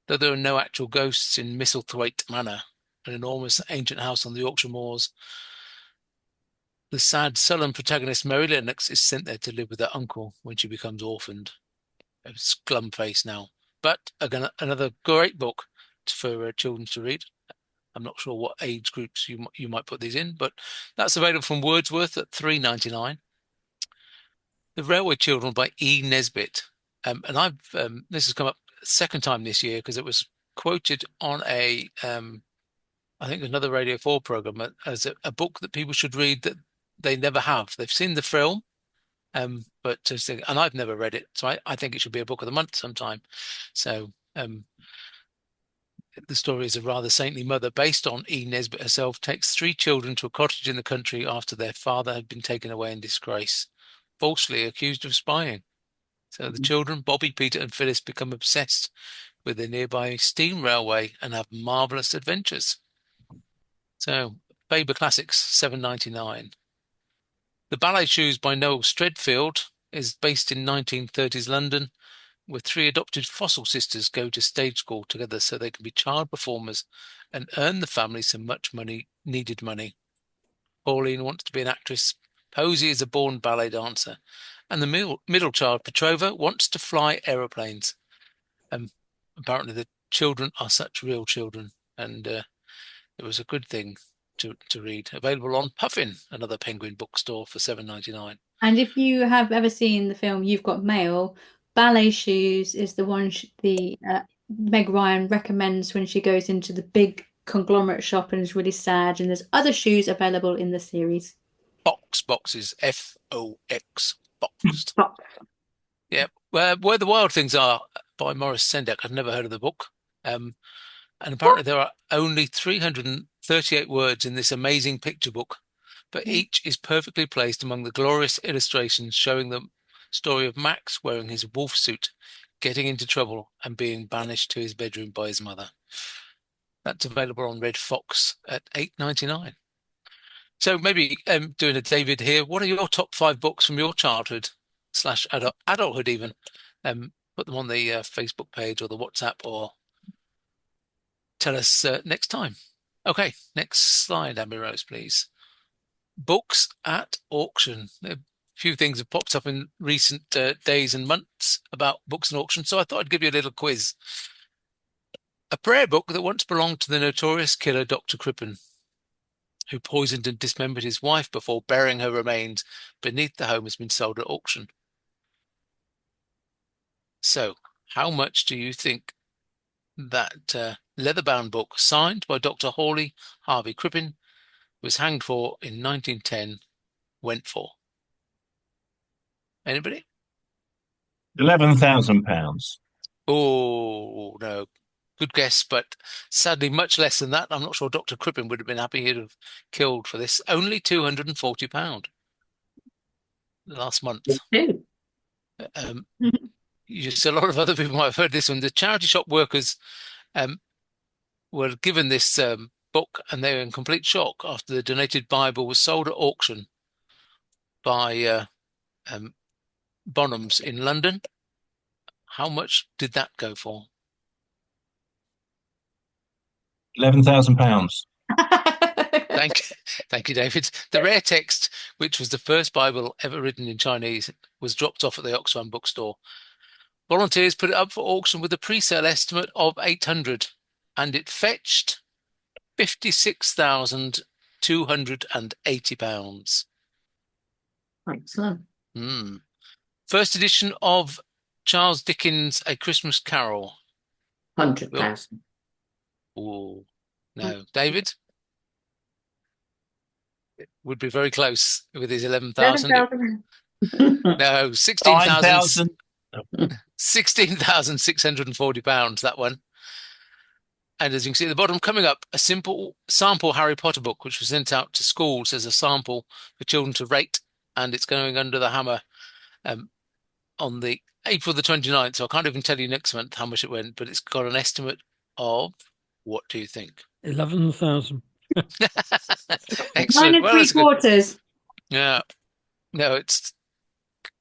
Speaker 3: Though there are no actual ghosts in Misselthwaite Manor, an enormous ancient house on the Yorkshire moors, the sad, sullen protagonist Mary Lennox is sent there to live with her uncle when she becomes orphaned. A glum face now. But again, another great book for children to read. I'm not sure what age groups you might put these in, but that's available from Wordsworth at $3.99. The Railway Children by E. Nesbit. And this has come up second time this year because it was quoted on I think another Radio 4 program as a book that people should read that they never have. They've seen the film, and I've never read it, so I think it should be a book of the month sometime. So the story is a rather saintly mother, based on E. Nesbit herself, takes 3 children to a cottage in the country after their father had been taken away in disgrace, falsely accused of spying. So the children, Bobby, Peter, and Phyllis, become obsessed with the nearby steam railway and have marvelous adventures. So Faber Classics, $7.99. The Ballet Shoes by Noel Stredfield is based in 1930s London, where 3 adopted Fossil sisters go to stage school together so they can be child performers and earn the family some needed money. Pauline wants to be an actress. Posy is a born ballet dancer. And the middle child, Petrova, wants to fly aeroplanes. Apparently the children are such real children, and it was a good thing to read. Available on Puffin, another Penguin bookstore, for $7.99.
Speaker 1: And if you have ever seen the film You've Got Mail, Ballet Shoes is the one Meg Ryan recommends when she goes into the big conglomerate shop and is really sad. And there's other shoes available in the series.
Speaker 3: Boxes, Fox, Boxed. Yeah, Where the Wild Things Are by Maurice Sendak. I've never heard of the book. And apparently there are only 338 words in this amazing picture book, but each is perfectly placed among the glorious illustrations showing the story of Max wearing his wolf suit, getting into trouble, and being banished to his bedroom by his mother. That's available on Red Fox at $8.99. So maybe doing a David here, what are your top 5 books from your childhood / adulthood even? Put them on the Facebook page or the WhatsApp, or tell us next time. Okay, next slide, Abby Rose, please. Books at auction. A few things have popped up in recent days and months about books and auction, so I thought I'd give you a little quiz. A prayer book that once belonged to the notorious killer Dr. Crippen, who poisoned and dismembered his wife before burying her remains beneath the home, has been sold at auction. So, how much do you think that leather-bound book, signed by Dr. Hawley Harvey Crippen, was hanged for in 1910, went for? Anybody?
Speaker 5: £11,000.
Speaker 3: Oh, no. Good guess, but sadly much less than that. I'm not sure Dr. Crippen would have been happy he'd have killed for this. Only £240 last month. A lot of other people might have heard this one. The charity shop workers were given this book, and they were in complete shock after the donated Bible was sold at auction by Bonhams in London. How much did that go for?
Speaker 5: £11,000.
Speaker 3: Thank you, David. The rare text, which was the first Bible ever written in Chinese, was dropped off at the Oxfam bookstore. Volunteers put it up for auction with a pre-sale estimate of 800, and it fetched £56,280.
Speaker 2: Excellent.
Speaker 3: First edition of Charles Dickens' A Christmas Carol.
Speaker 2: 100,000.
Speaker 3: Oh, no. David? Would be very close with his 11,000.
Speaker 8: 11,000.
Speaker 3: No, 16,000.
Speaker 5: 9,000.
Speaker 3: £16,640, that one. And as you can see at the bottom, coming up, a simple sample Harry Potter book, which was sent out to schools as a sample for children to rate, and it's going under the hammer on the April the 29th. So I can't even tell you next month how much it went, but it's got an estimate of, what do you think?
Speaker 7: 11,000.
Speaker 3: Excellent.
Speaker 1: Nine and
Speaker 3: Well,
Speaker 1: three
Speaker 3: that's good.
Speaker 1: quarters.
Speaker 3: Yeah. No, it's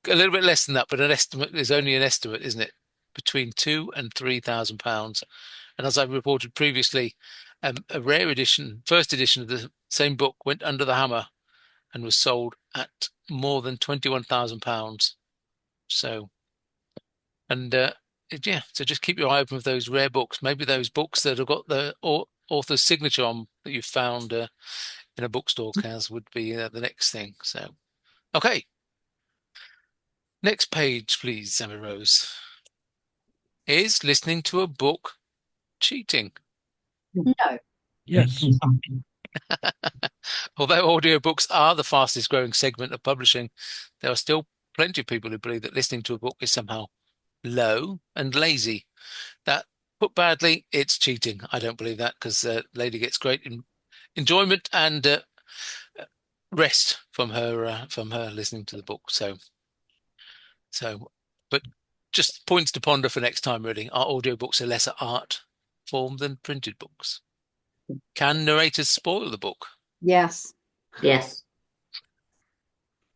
Speaker 3: a little bit less than that, but an estimate is only an estimate, isn't it? Between £2,000 and £3,000. And as I reported previously, a rare edition, first edition of the same book went under the hammer and was sold at more than £21,000. So, and yeah, so just keep your eye open for those rare books. Maybe those books that have got the author's signature on that you found in a bookstore, Kaz, would be the next thing. So, okay. Next page, please, Sammy Rose. Is listening to a book cheating?
Speaker 1: No.
Speaker 7: Yes.
Speaker 3: Although audiobooks are the fastest growing segment of publishing, there are still plenty of people who believe that listening to a book is somehow low and lazy. That, put badly, it's cheating. I don't believe that, because lady gets great enjoyment and rest from her listening to the book. So, but just points to ponder for next time, really. Are audiobooks a lesser art form than printed books? Can narrators spoil the book?
Speaker 1: Yes.
Speaker 2: Yes.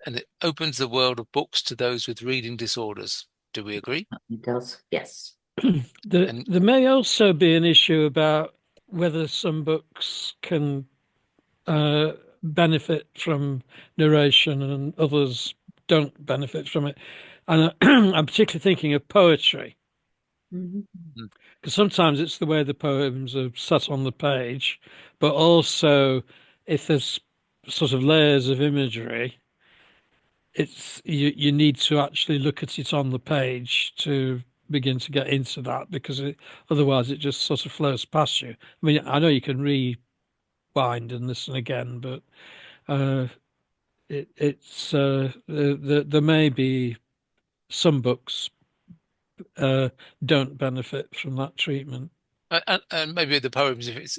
Speaker 3: And it opens the world of books to those with reading disorders. Do we agree?
Speaker 2: It does. Yes.
Speaker 7: There may also be an issue about whether some books can benefit from narration and others don't benefit from it. And I'm particularly thinking of poetry, because sometimes it's the way the poems are set on the page, but also if there's sort of layers of imagery, it's you need to actually look at it on the page to begin to get into that, because otherwise it just sort of flows past you. I mean, I know you can rewind and listen again, but there may be some books don't benefit from that treatment.
Speaker 3: And maybe the poems, if it's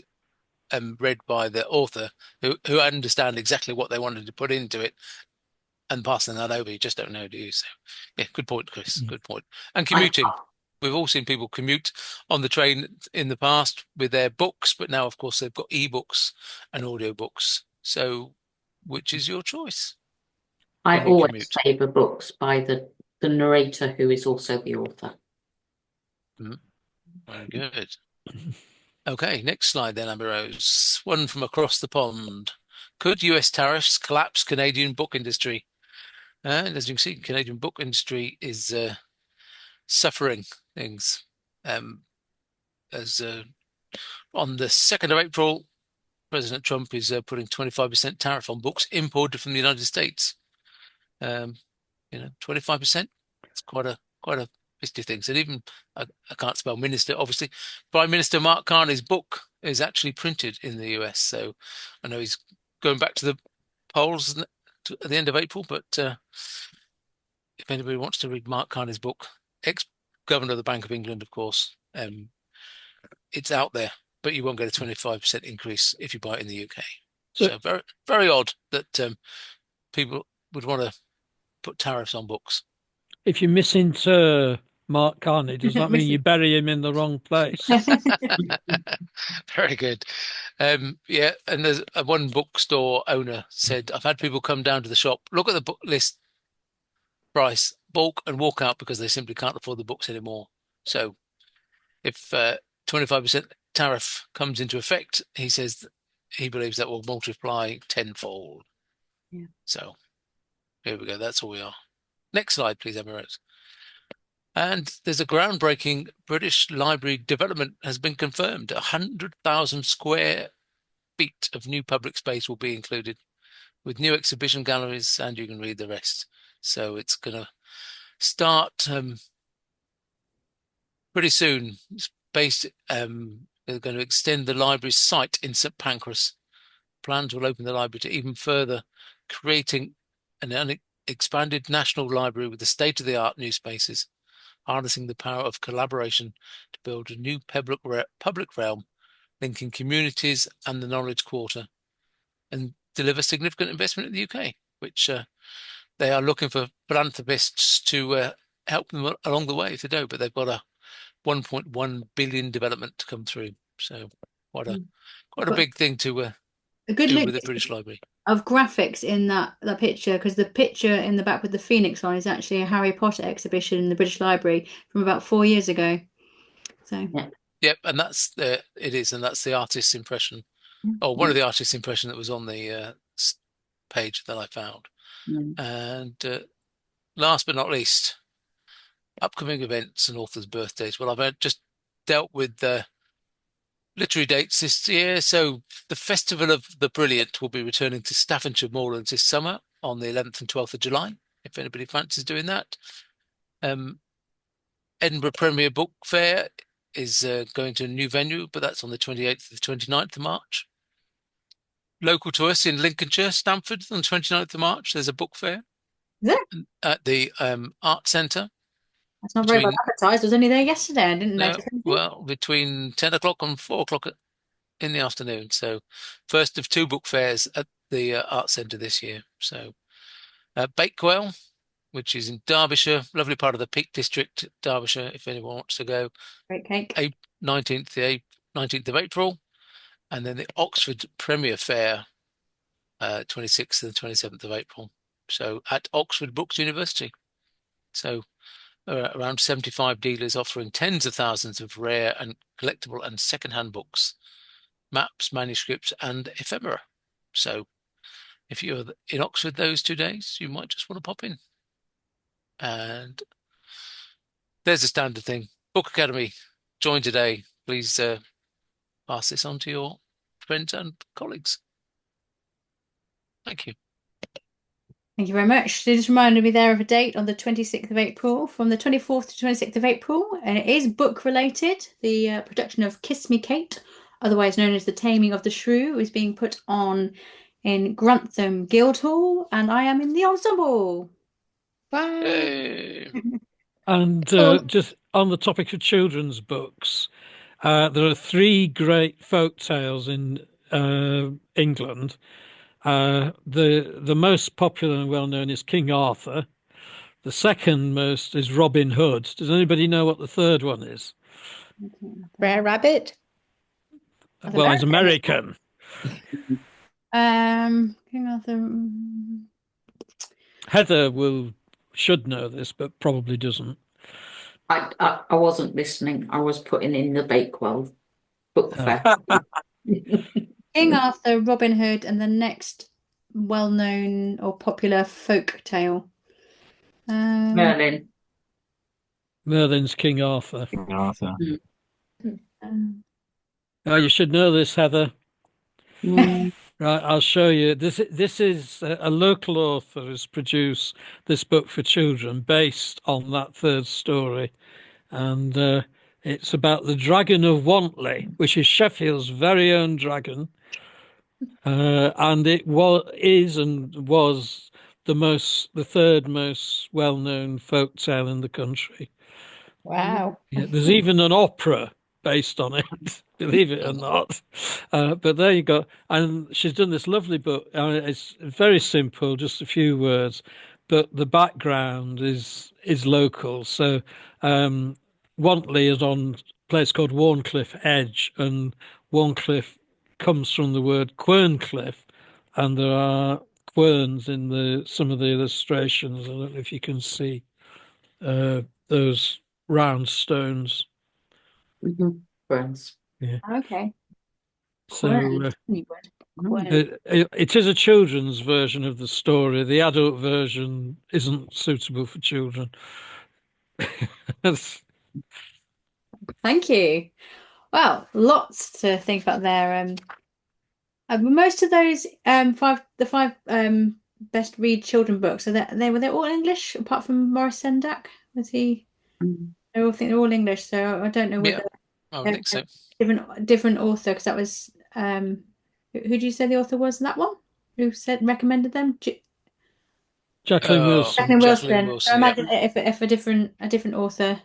Speaker 3: read by the author who understand exactly what they wanted to put into it and passing that over, you just don't know, do you? So, yeah, good point, Chris. Good point. And commuting. We've all seen people commute on the train in the past with their books, but now, of course, they've got ebooks and audiobooks. So, which is your choice?
Speaker 2: I always favour books by the narrator who is also the author.
Speaker 3: Very good. Okay, next slide then, Amber Rose. One from across the pond. Could US tariffs collapse Canadian book industry? And as you can see, Canadian book industry is suffering things. As on the 2nd of April, President Trump is putting 25% tariff on books imported from the United States. 25%. It's quite a list of things. And even I can't spell minister. Obviously, Prime Minister Mark Carney's book is actually printed in the US. So I know he's going back to the polls at the end of April. But if anybody wants to read Mark Carney's book, ex-governor of the Bank of England, of course, it's out there. But you won't get a 25% increase if you buy it in the UK. So very, very odd that people would want to put tariffs on books.
Speaker 7: If you misinter Mark Carney, does that mean you bury him in the wrong place?
Speaker 3: Very good. Yeah, and there's one bookstore owner said, I've had people come down to the shop, look at the book list price, bulk, and walk out because they simply can't afford the books anymore. So if 25% tariff comes into effect, he says he believes that will multiply tenfold.
Speaker 1: Yeah.
Speaker 3: So here we go. That's all we are. Next slide, please, Emma Rose. And there's a groundbreaking British library development has been confirmed. 100,000 square feet of new public space will be included. with new exhibition galleries, and you can read the rest. So it's going to start pretty soon. It's based. They're going to extend the library's site in St Pancras. Plans will open the library to even further, creating an expanded national library with the state-of-the-art new spaces, harnessing the power of collaboration to build a new public realm, linking communities and the Knowledge Quarter, and deliver significant investment in the UK, which they are looking for philanthropists to help them along the way if they do, but they've got a 1.1 billion development to come through. So quite a big thing to
Speaker 1: A good
Speaker 3: do
Speaker 1: link
Speaker 3: with the British Library.
Speaker 1: of graphics in that picture, because the picture in the back with the phoenix on is actually a Harry Potter exhibition in the British Library from about 4 years ago. So
Speaker 3: Yep, and that's it is, and that's the artist's impression, or one of the artist's impression that was on the page that I found. And last but not least, upcoming events and authors' birthdays. Well, I've just dealt with the literary dates this year. So the Festival of the Brilliant will be returning to Staffordshire Moorlands this summer on the 11th and 12th of July, if anybody fancies doing that. Edinburgh Premier Book Fair is going to a new venue, but that's on the 28th to the 29th of March. Local to us in Lincolnshire, Stamford, on the 29th of March, there's a book fair at the Art Centre.
Speaker 1: That's not very well advertised. I was only there yesterday. I didn't notice anything.
Speaker 3: Well, between 10 o'clock and 4 o'clock in the afternoon. So first of 2 book fairs at the Art Centre this year. So Bakewell, which is in Derbyshire, lovely part of the Peak District, Derbyshire, if anyone wants to go.
Speaker 1: Great cake.
Speaker 3: 19th of April. And then the Oxford Premier Fair, 26th and 27th of April. So at Oxford Books University. So around 75 dealers offering tens of thousands of rare and collectible and second-hand books, maps, manuscripts, and ephemera. So if you're in Oxford those 2 days, you might just want to pop in. And there's a standard thing. Book Academy, join today. Please pass this on to your friends and colleagues. Thank you.
Speaker 1: Thank you very much. They just reminded me there of a date on the 26th of April, from the 24th to 26th of April, and it is book related. The production of Kiss Me Kate, otherwise known as The Taming of the Shrew, is being put on in Grantham Guildhall, and I am in the ensemble. Bye.
Speaker 3: Hey.
Speaker 7: And just on the topic of children's books, there are 3 great folk tales in England. The most popular and well known is King Arthur. The second most is Robin Hood. Does anybody know what the third one is?
Speaker 4: Rare Rabbit.
Speaker 7: Well, it's American.
Speaker 1: King Arthur.
Speaker 7: Heather should know this, but probably doesn't.
Speaker 2: I wasn't listening. I was putting in the Bakewell book fair.
Speaker 1: King Arthur, Robin Hood, and the next well-known or popular folk tale.
Speaker 2: Merlin.
Speaker 7: Merlin's King Arthur.
Speaker 5: King Arthur.
Speaker 7: Oh, you should know this, Heather.
Speaker 2: Mm.
Speaker 7: Right, I'll show you. This is a local author has produced this book for children based on that third story, and it's about the Dragon of Wantley, which is Sheffield's very own dragon, and it was the third most well-known folk tale in the country.
Speaker 4: Wow.
Speaker 7: Yeah, there's even an opera based on it, believe it or not. But there you go. And she's done this lovely book. It's very simple, just a few words, but the background is local. So Wantley is on a place called Warncliffe Edge, and Warncliffe comes from the word Querncliffe, and there are querns in some of the illustrations. I don't know if you can see those round stones.
Speaker 2: Friends.
Speaker 7: Yeah.
Speaker 1: Okay.
Speaker 7: So it is a children's version of the story. The adult version isn't suitable for children.
Speaker 1: Thank you. Well, lots to think about there. Most of those the five best read children books, were they all English apart from Maurice Sendak? Was he? I all think they're all English, so I don't know whether
Speaker 3: I would think so.
Speaker 1: different author, because that was who did you say the author was in that one? Who recommended them?
Speaker 7: Jacqueline Wilson.
Speaker 1: Jacqueline
Speaker 3: Jacqueline
Speaker 1: Wilson. So I
Speaker 3: Wilson,
Speaker 1: imagine if a different author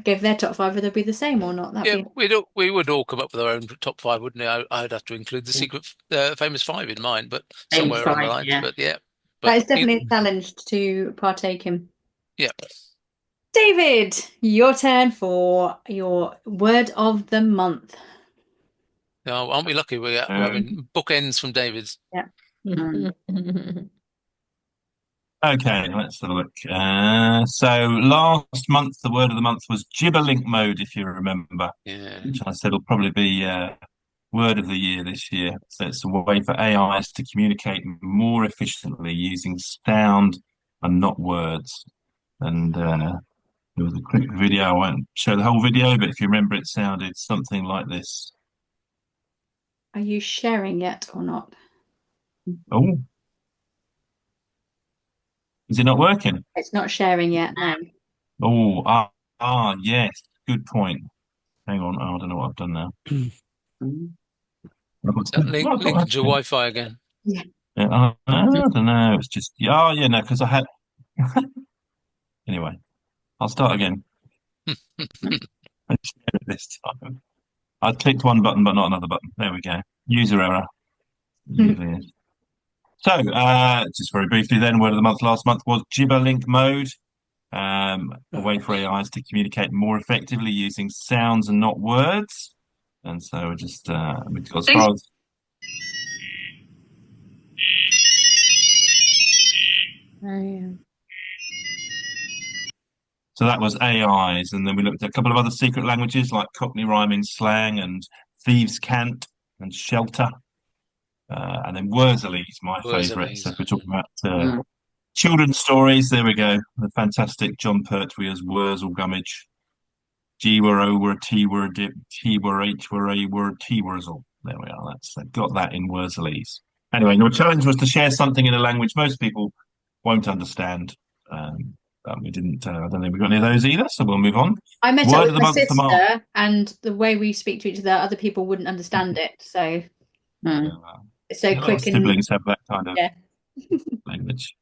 Speaker 1: gave their top five, would they be the same or not?
Speaker 3: Yeah, we would all come up with our own top five, wouldn't we? I'd have to include the secret famous five in mine, but somewhere along the lines.
Speaker 2: Yeah.
Speaker 3: But yeah,
Speaker 1: that is definitely a challenge to partake in.
Speaker 3: Yeah.
Speaker 1: David, your turn for your word of the month.
Speaker 3: Oh, aren't we lucky? We're having bookends from David's.
Speaker 1: Yeah.
Speaker 5: Okay, let's have a look. So last month, the word of the month was gibberlink mode, if you remember, which I said will probably be word of the year this year. So it's a way for AIs to communicate more efficiently using sound and not words. And there was a quick video. I won't show the whole video, but if you remember, it sounded something like this.
Speaker 1: Are you sharing yet or not?
Speaker 5: Oh. Is it not working?
Speaker 1: It's not sharing yet, no.
Speaker 5: Oh, yes. Good point. Hang on. I don't know what I've done now.
Speaker 3: Link to your Wi-Fi again.
Speaker 1: Yeah.
Speaker 5: I don't know. It's just, no, because I had. Anyway, I'll start again. This time. I clicked one button, but not another button. There we go. User error. Usually is. So, just very briefly then, word of the month last month was gibberlink mode, a way for AIs to communicate more effectively using sounds and not words. And so we just we got as far as. So that was AIs, and then we looked at a couple of other secret languages like Cockney rhyming slang and thieves' cant and shelter. And then Worsley is my favourite. So if we're talking about children's stories, there we go. The fantastic John Pertwee's Wurzel Gummidge. G were O were T were dip, T were H were A were T Wurzel. There we are. I've got that in Worsley's. Anyway, your challenge was to share something in a language most people won't understand. But we didn't. I don't think we got any of those either. So we'll move on.
Speaker 1: I met up with my sister, and the way we speak to each other people wouldn't understand it. So. So quick and
Speaker 5: siblings have that kind of language.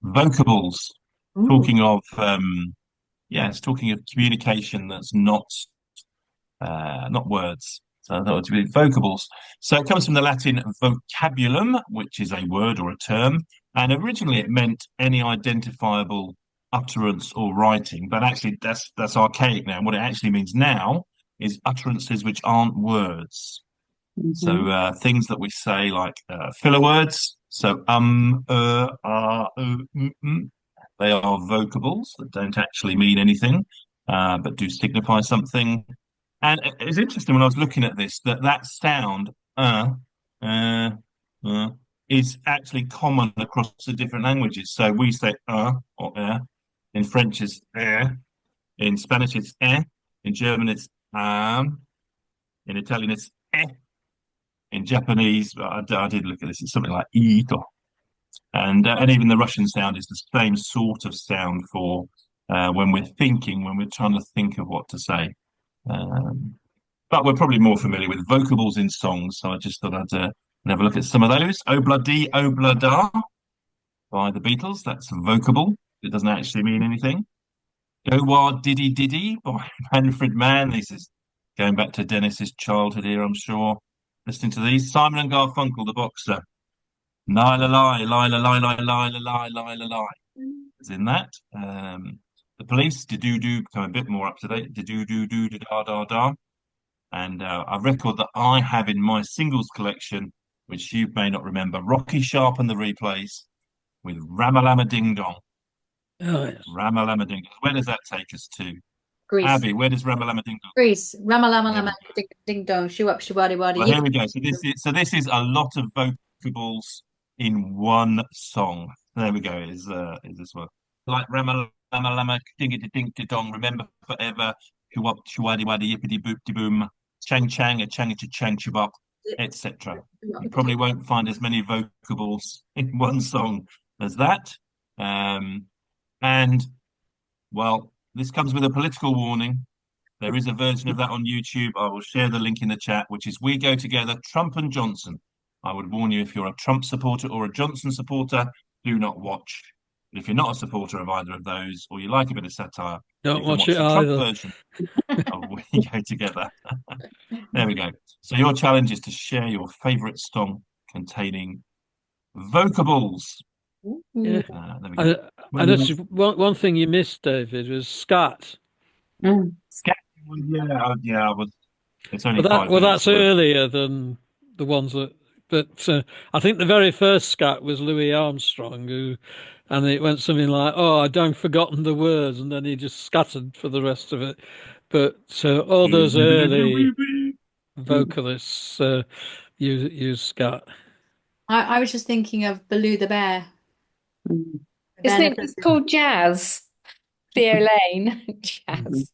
Speaker 5: Vocables. Ooh. Talking of talking of communication that's not words. So that would be vocables. So it comes from the Latin vocabulum, which is a word or a term, and originally it meant any identifiable utterance or writing. But actually, that's archaic now. What it actually means now is utterances which aren't words. So things that we say like filler words. So they are vocables that don't actually mean anything, but do signify something. And it's interesting when I was looking at this that sound is actually common across the different languages. So we say or in French it's in Spanish it's in German it's in Italian it's in Japanese, I did look at this, it's something like ito. And even the Russian sound is the same sort of sound for when we're trying to think of what to say. But we're probably more familiar with vocables in songs, so I just thought I'd have a look at some of those. Obla di, obla da by the Beatles, that's vocable. It doesn't actually mean anything. Go Wah Diddy Diddy by Manfred Mann. This is going back to Dennis's childhood here, I'm sure. Listening to these, Simon and Garfunkel, the boxer. Lie la lie, lie la lie, lie lie la lie, lie la lie. Is in that. The Police, do become a bit more up to date. Do da da da. And a record that I have in my singles collection, which you may not remember, Rocky Sharp and the Replays with Ramalama Ding Dong.
Speaker 7: Oh, yes.
Speaker 5: Ramalama Ding Dong. Where does that take us to?
Speaker 1: Greece.
Speaker 5: Abby, where does Ramalama Ding Dong?
Speaker 1: Greece. Ramalama Ding Dong. Shoo up, shoo-wadi wadi.
Speaker 5: Well, here we go. So this is a lot of vocables in one song. There we go. Is this one like Ramalama Ding Ding Dong? Remember forever. Shoo up, shoo-wadi wadi, yippity boop de boom. Chang Chang, a Chang Chang Chubop, etc. You probably won't find as many vocables in one song as that. And well, this comes with a political warning. There is a version of that on YouTube. I will share the link in the chat, which is We Go Together, Trump and Johnson. I would warn you, if you're a Trump supporter or a Johnson supporter, do not watch. But if you're not a supporter of either of those, or you like a bit of satire,
Speaker 7: Don't
Speaker 5: you can
Speaker 7: watch
Speaker 5: watch
Speaker 7: it
Speaker 5: the Trump
Speaker 7: either.
Speaker 5: version of We Go Together. There we go. So your challenge is to share your favourite song containing vocables.
Speaker 7: Yeah.
Speaker 5: There we go.
Speaker 7: I noticed one thing you missed, David, was scat.
Speaker 5: Scat. Yeah, I was. It's only
Speaker 7: Well,
Speaker 5: 5 minutes
Speaker 7: that's
Speaker 5: worth.
Speaker 7: earlier than the ones that. But I think the very first scat was Louis Armstrong, and it went something like, "Oh, I don't forgotten the words," and then he just scattered for the rest of it. But all those early vocalists use scat.
Speaker 1: I was just thinking of Baloo the bear.
Speaker 4: Isn't it called jazz? Theo Lane, jazz.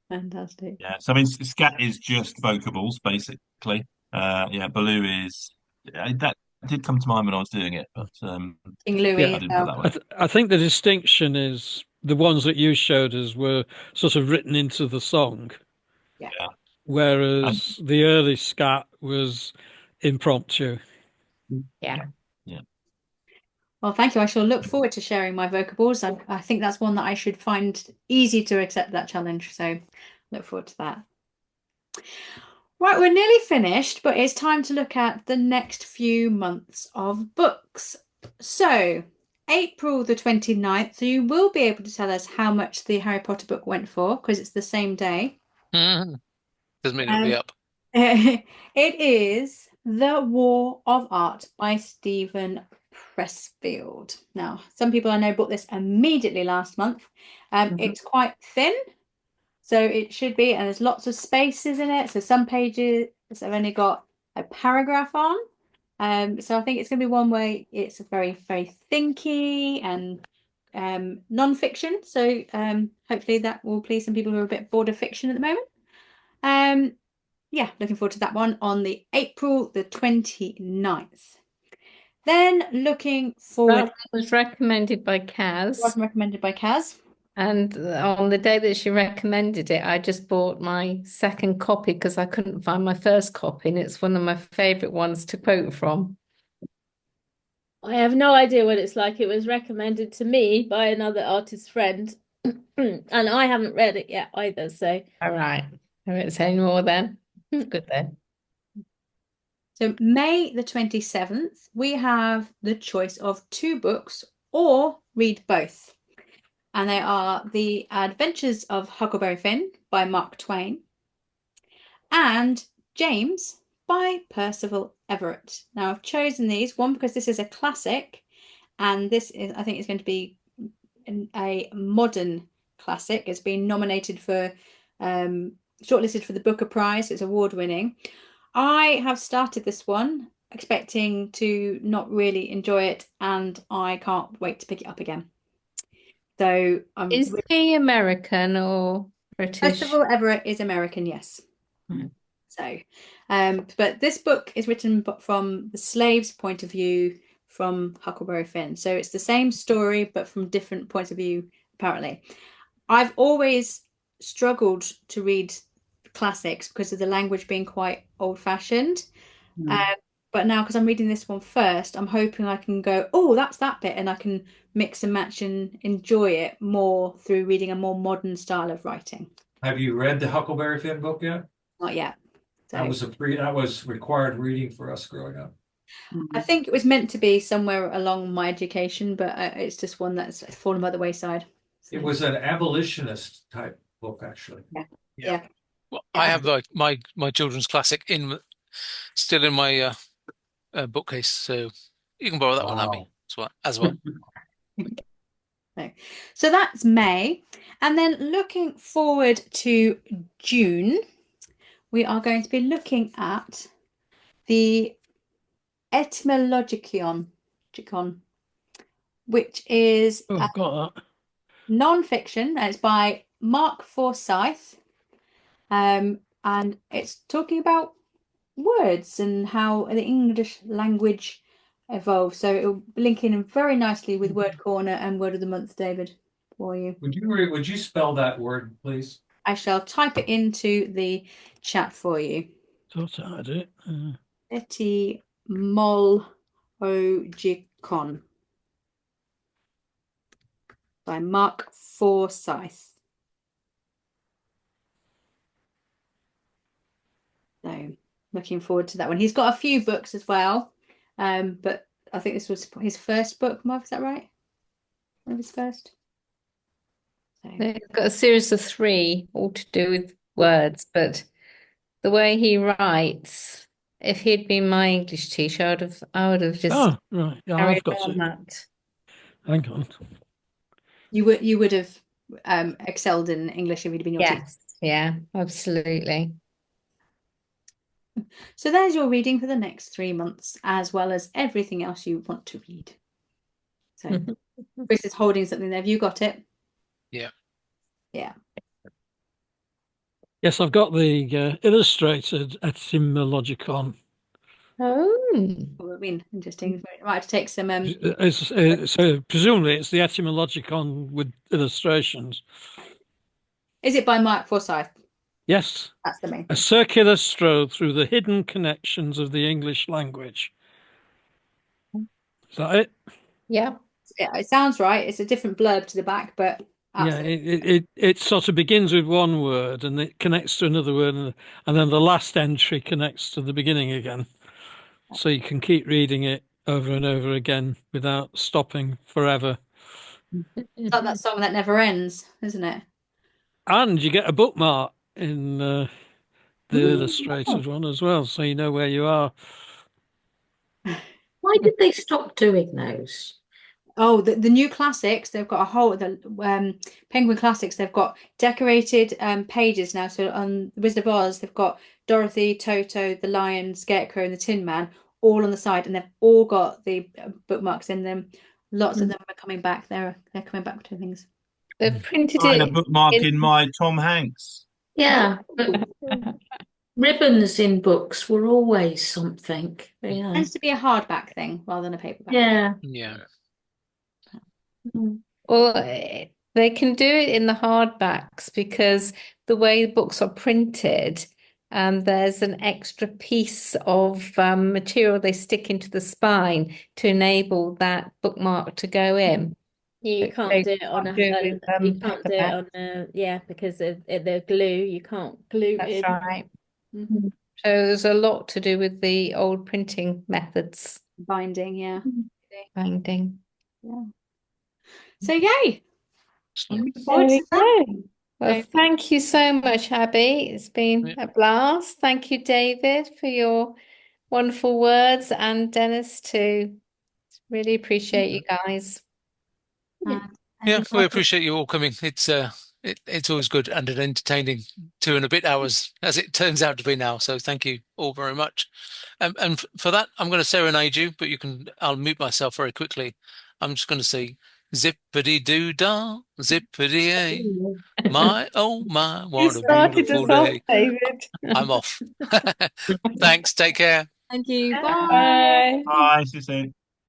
Speaker 1: Fantastic.
Speaker 5: Yeah, so I mean, scat is just vocables, basically. Yeah, Baloo is. That did come to mind when I was doing it, but
Speaker 1: King Louis.
Speaker 5: I didn't put that one.
Speaker 7: I think the distinction is the ones that you showed us were sort of written into the song.
Speaker 1: Yeah.
Speaker 7: Whereas the early scat was impromptu.
Speaker 4: Yeah.
Speaker 1: Well, thank you. I shall look forward to sharing my vocables. I think that's one that I should find easy to accept that challenge. So look forward to that. Right, we're nearly finished, but it's time to look at the next few months of books. So April the 29th, so you will be able to tell us how much the Harry Potter book went for, because it's the same day.
Speaker 3: Doesn't mean it'll be up.
Speaker 1: It is The War of Art by Stephen Pressfield. Now, some people I know bought this immediately last month. It's quite thin, so it should be, and there's lots of spaces in it. So some pages have only got a paragraph on. So I think it's going to be one way. It's very, very thinky and non-fiction. So hopefully that will please some people who are a bit bored of fiction at the moment. Yeah, looking forward to that one on the April the 29th. Then looking forward.
Speaker 4: That was recommended by
Speaker 1: Was
Speaker 4: Kaz.
Speaker 1: recommended by Kaz.
Speaker 4: And on the day that she recommended it, I just bought my second copy because I couldn't find my first copy, and it's one of my favourite ones to quote from.
Speaker 8: I have no idea what it's like. It was recommended to me by another artist friend, and I haven't read it yet either. So,
Speaker 4: All right, I won't say any more then. Good then.
Speaker 1: So May the 27th, we have the choice of 2 books or read both. And they are The Adventures of Huckleberry Finn by Mark Twain and James by Percival Everett. Now I've chosen these, one because this is a classic, and this is, I think, is going to be a modern classic. It's been nominated for shortlisted for the Booker Prize. It's award winning. I have started this one expecting to not really enjoy it, and I can't wait to pick it up again. So
Speaker 4: Is he American or British?
Speaker 1: Percival Everett is American, yes. So but this book is written from the slave's point of view from Huckleberry Finn. So it's the same story but from different points of view, apparently. I've always struggled to read classics because of the language being quite old-fashioned. But now, because I'm reading this one first, I'm hoping I can go, oh, that's that bit, and I can mix and match and enjoy it more through reading a more modern style of writing.
Speaker 6: Have you read the Huckleberry Finn book yet?
Speaker 1: Not yet. So
Speaker 6: That was required reading for us growing up.
Speaker 1: I think it was meant to be somewhere along my education, but it's just one that's fallen by the wayside. So.
Speaker 6: It was an abolitionist type book, actually.
Speaker 1: Yeah.
Speaker 3: Well, I have like my children's classic still in my bookcase, so you can borrow that one, Abby, as well.
Speaker 1: So that's May, and then looking forward to June, we are going to be looking at the Etymologicon, which is
Speaker 7: got that.
Speaker 1: non-fiction, and it's by Mark Forsyth. and it's talking about words and how the English language evolves. So it'll link in very nicely with Word Corner and Word of the Month, David, for you.
Speaker 6: Would you spell that word, please?
Speaker 1: I shall type it into the chat for you.
Speaker 7: Thought I had it.
Speaker 1: Etymologicon by Mark Forsyth. So looking forward to that one. He's got a few books as well, but I think this was his first book, Marv, is that right? One of his first? So.
Speaker 4: They've got a series of 3, all to do with words, but the way he writes, if he'd been my English teacher, I would have just
Speaker 7: Oh, right. Yeah, I've
Speaker 4: carried
Speaker 7: got
Speaker 4: on
Speaker 7: it.
Speaker 4: that.
Speaker 7: Hang on.
Speaker 1: You would have excelled in English if he'd been your teacher.
Speaker 4: Yes, yeah, absolutely.
Speaker 1: So there's your reading for the next 3 months, as well as everything else you want to read. So Chris is holding something there. Have you got it?
Speaker 3: Yeah.
Speaker 1: Yeah.
Speaker 7: Yes, I've got the illustrated etymologicon.
Speaker 4: Oh.
Speaker 1: Well, I mean, interesting. I might have to take some.
Speaker 7: So presumably it's the etymologicon with illustrations.
Speaker 1: Is it by Mark Forsyth?
Speaker 7: Yes.
Speaker 1: That's the main
Speaker 7: A
Speaker 1: thing.
Speaker 7: circular stroll through the hidden connections of the English language. Is that it?
Speaker 4: Yeah.
Speaker 1: Yeah, it sounds right. It's a different blurb to the back, but
Speaker 7: Yeah,
Speaker 1: absolutely.
Speaker 7: it sort of begins with one word and it connects to another word, and then the last entry connects to the beginning again. So you can keep reading it over and over again without stopping forever.
Speaker 1: It's like that song that never ends, isn't it?
Speaker 7: And you get a bookmark in the
Speaker 1: Ooh.
Speaker 7: illustrated one as well, so you know where you are.
Speaker 2: Why did they stop doing those?
Speaker 1: Oh, the new classics, they've got a whole, Penguin Classics, they've got decorated pages now. So on The Wizard of Oz, they've got Dorothy, Toto, the Lion, Scarecrow, and the Tin Man all on the side, and they've all got the bookmarks in them. Lots of them are coming back. They're coming back to things.
Speaker 4: They've printed
Speaker 5: Find a
Speaker 4: it
Speaker 5: bookmark in my Tom Hanks.
Speaker 2: Yeah, but ribbons in books were always something. Yeah.
Speaker 1: Tends to be a hardback thing rather than a paperback.
Speaker 2: Yeah.
Speaker 3: Yeah.
Speaker 4: Well, they can do it in the hardbacks because the way books are printed, there's an extra piece of material they stick into the spine to enable that bookmark to go in.
Speaker 8: You can't
Speaker 4: They
Speaker 8: do it on
Speaker 4: can't do it with,
Speaker 8: you can't do it
Speaker 4: paperback.
Speaker 8: on yeah, because of the glue. You can't glue
Speaker 4: That's
Speaker 8: in.
Speaker 4: right.
Speaker 8: Mhm.
Speaker 4: So there's a lot to do with the old printing methods.
Speaker 1: Binding, yeah.
Speaker 4: Binding.
Speaker 1: Yeah. So yay.
Speaker 3: Excellent.
Speaker 1: Looking forward to that.
Speaker 4: Well,
Speaker 1: Okay.
Speaker 4: thank you so much, Abby. It's been a blast. Thank you, David, for your wonderful words, and Dennis too. Really appreciate you guys.
Speaker 1: And
Speaker 3: Yeah, we appreciate you all coming. It's always good and an entertaining 2 and a bit hours, as it turns out to be now. So thank you all very much. And for that, I'm going to serenade you, but I'll mute myself very quickly. I'm just going to say zippity doo dah, zippity a. My, oh my, what a beautiful day.
Speaker 4: David.
Speaker 3: I'm off. Thanks. Take care.
Speaker 1: thank you. Bye.
Speaker 4: Bye.
Speaker 5: Bye, see you soon.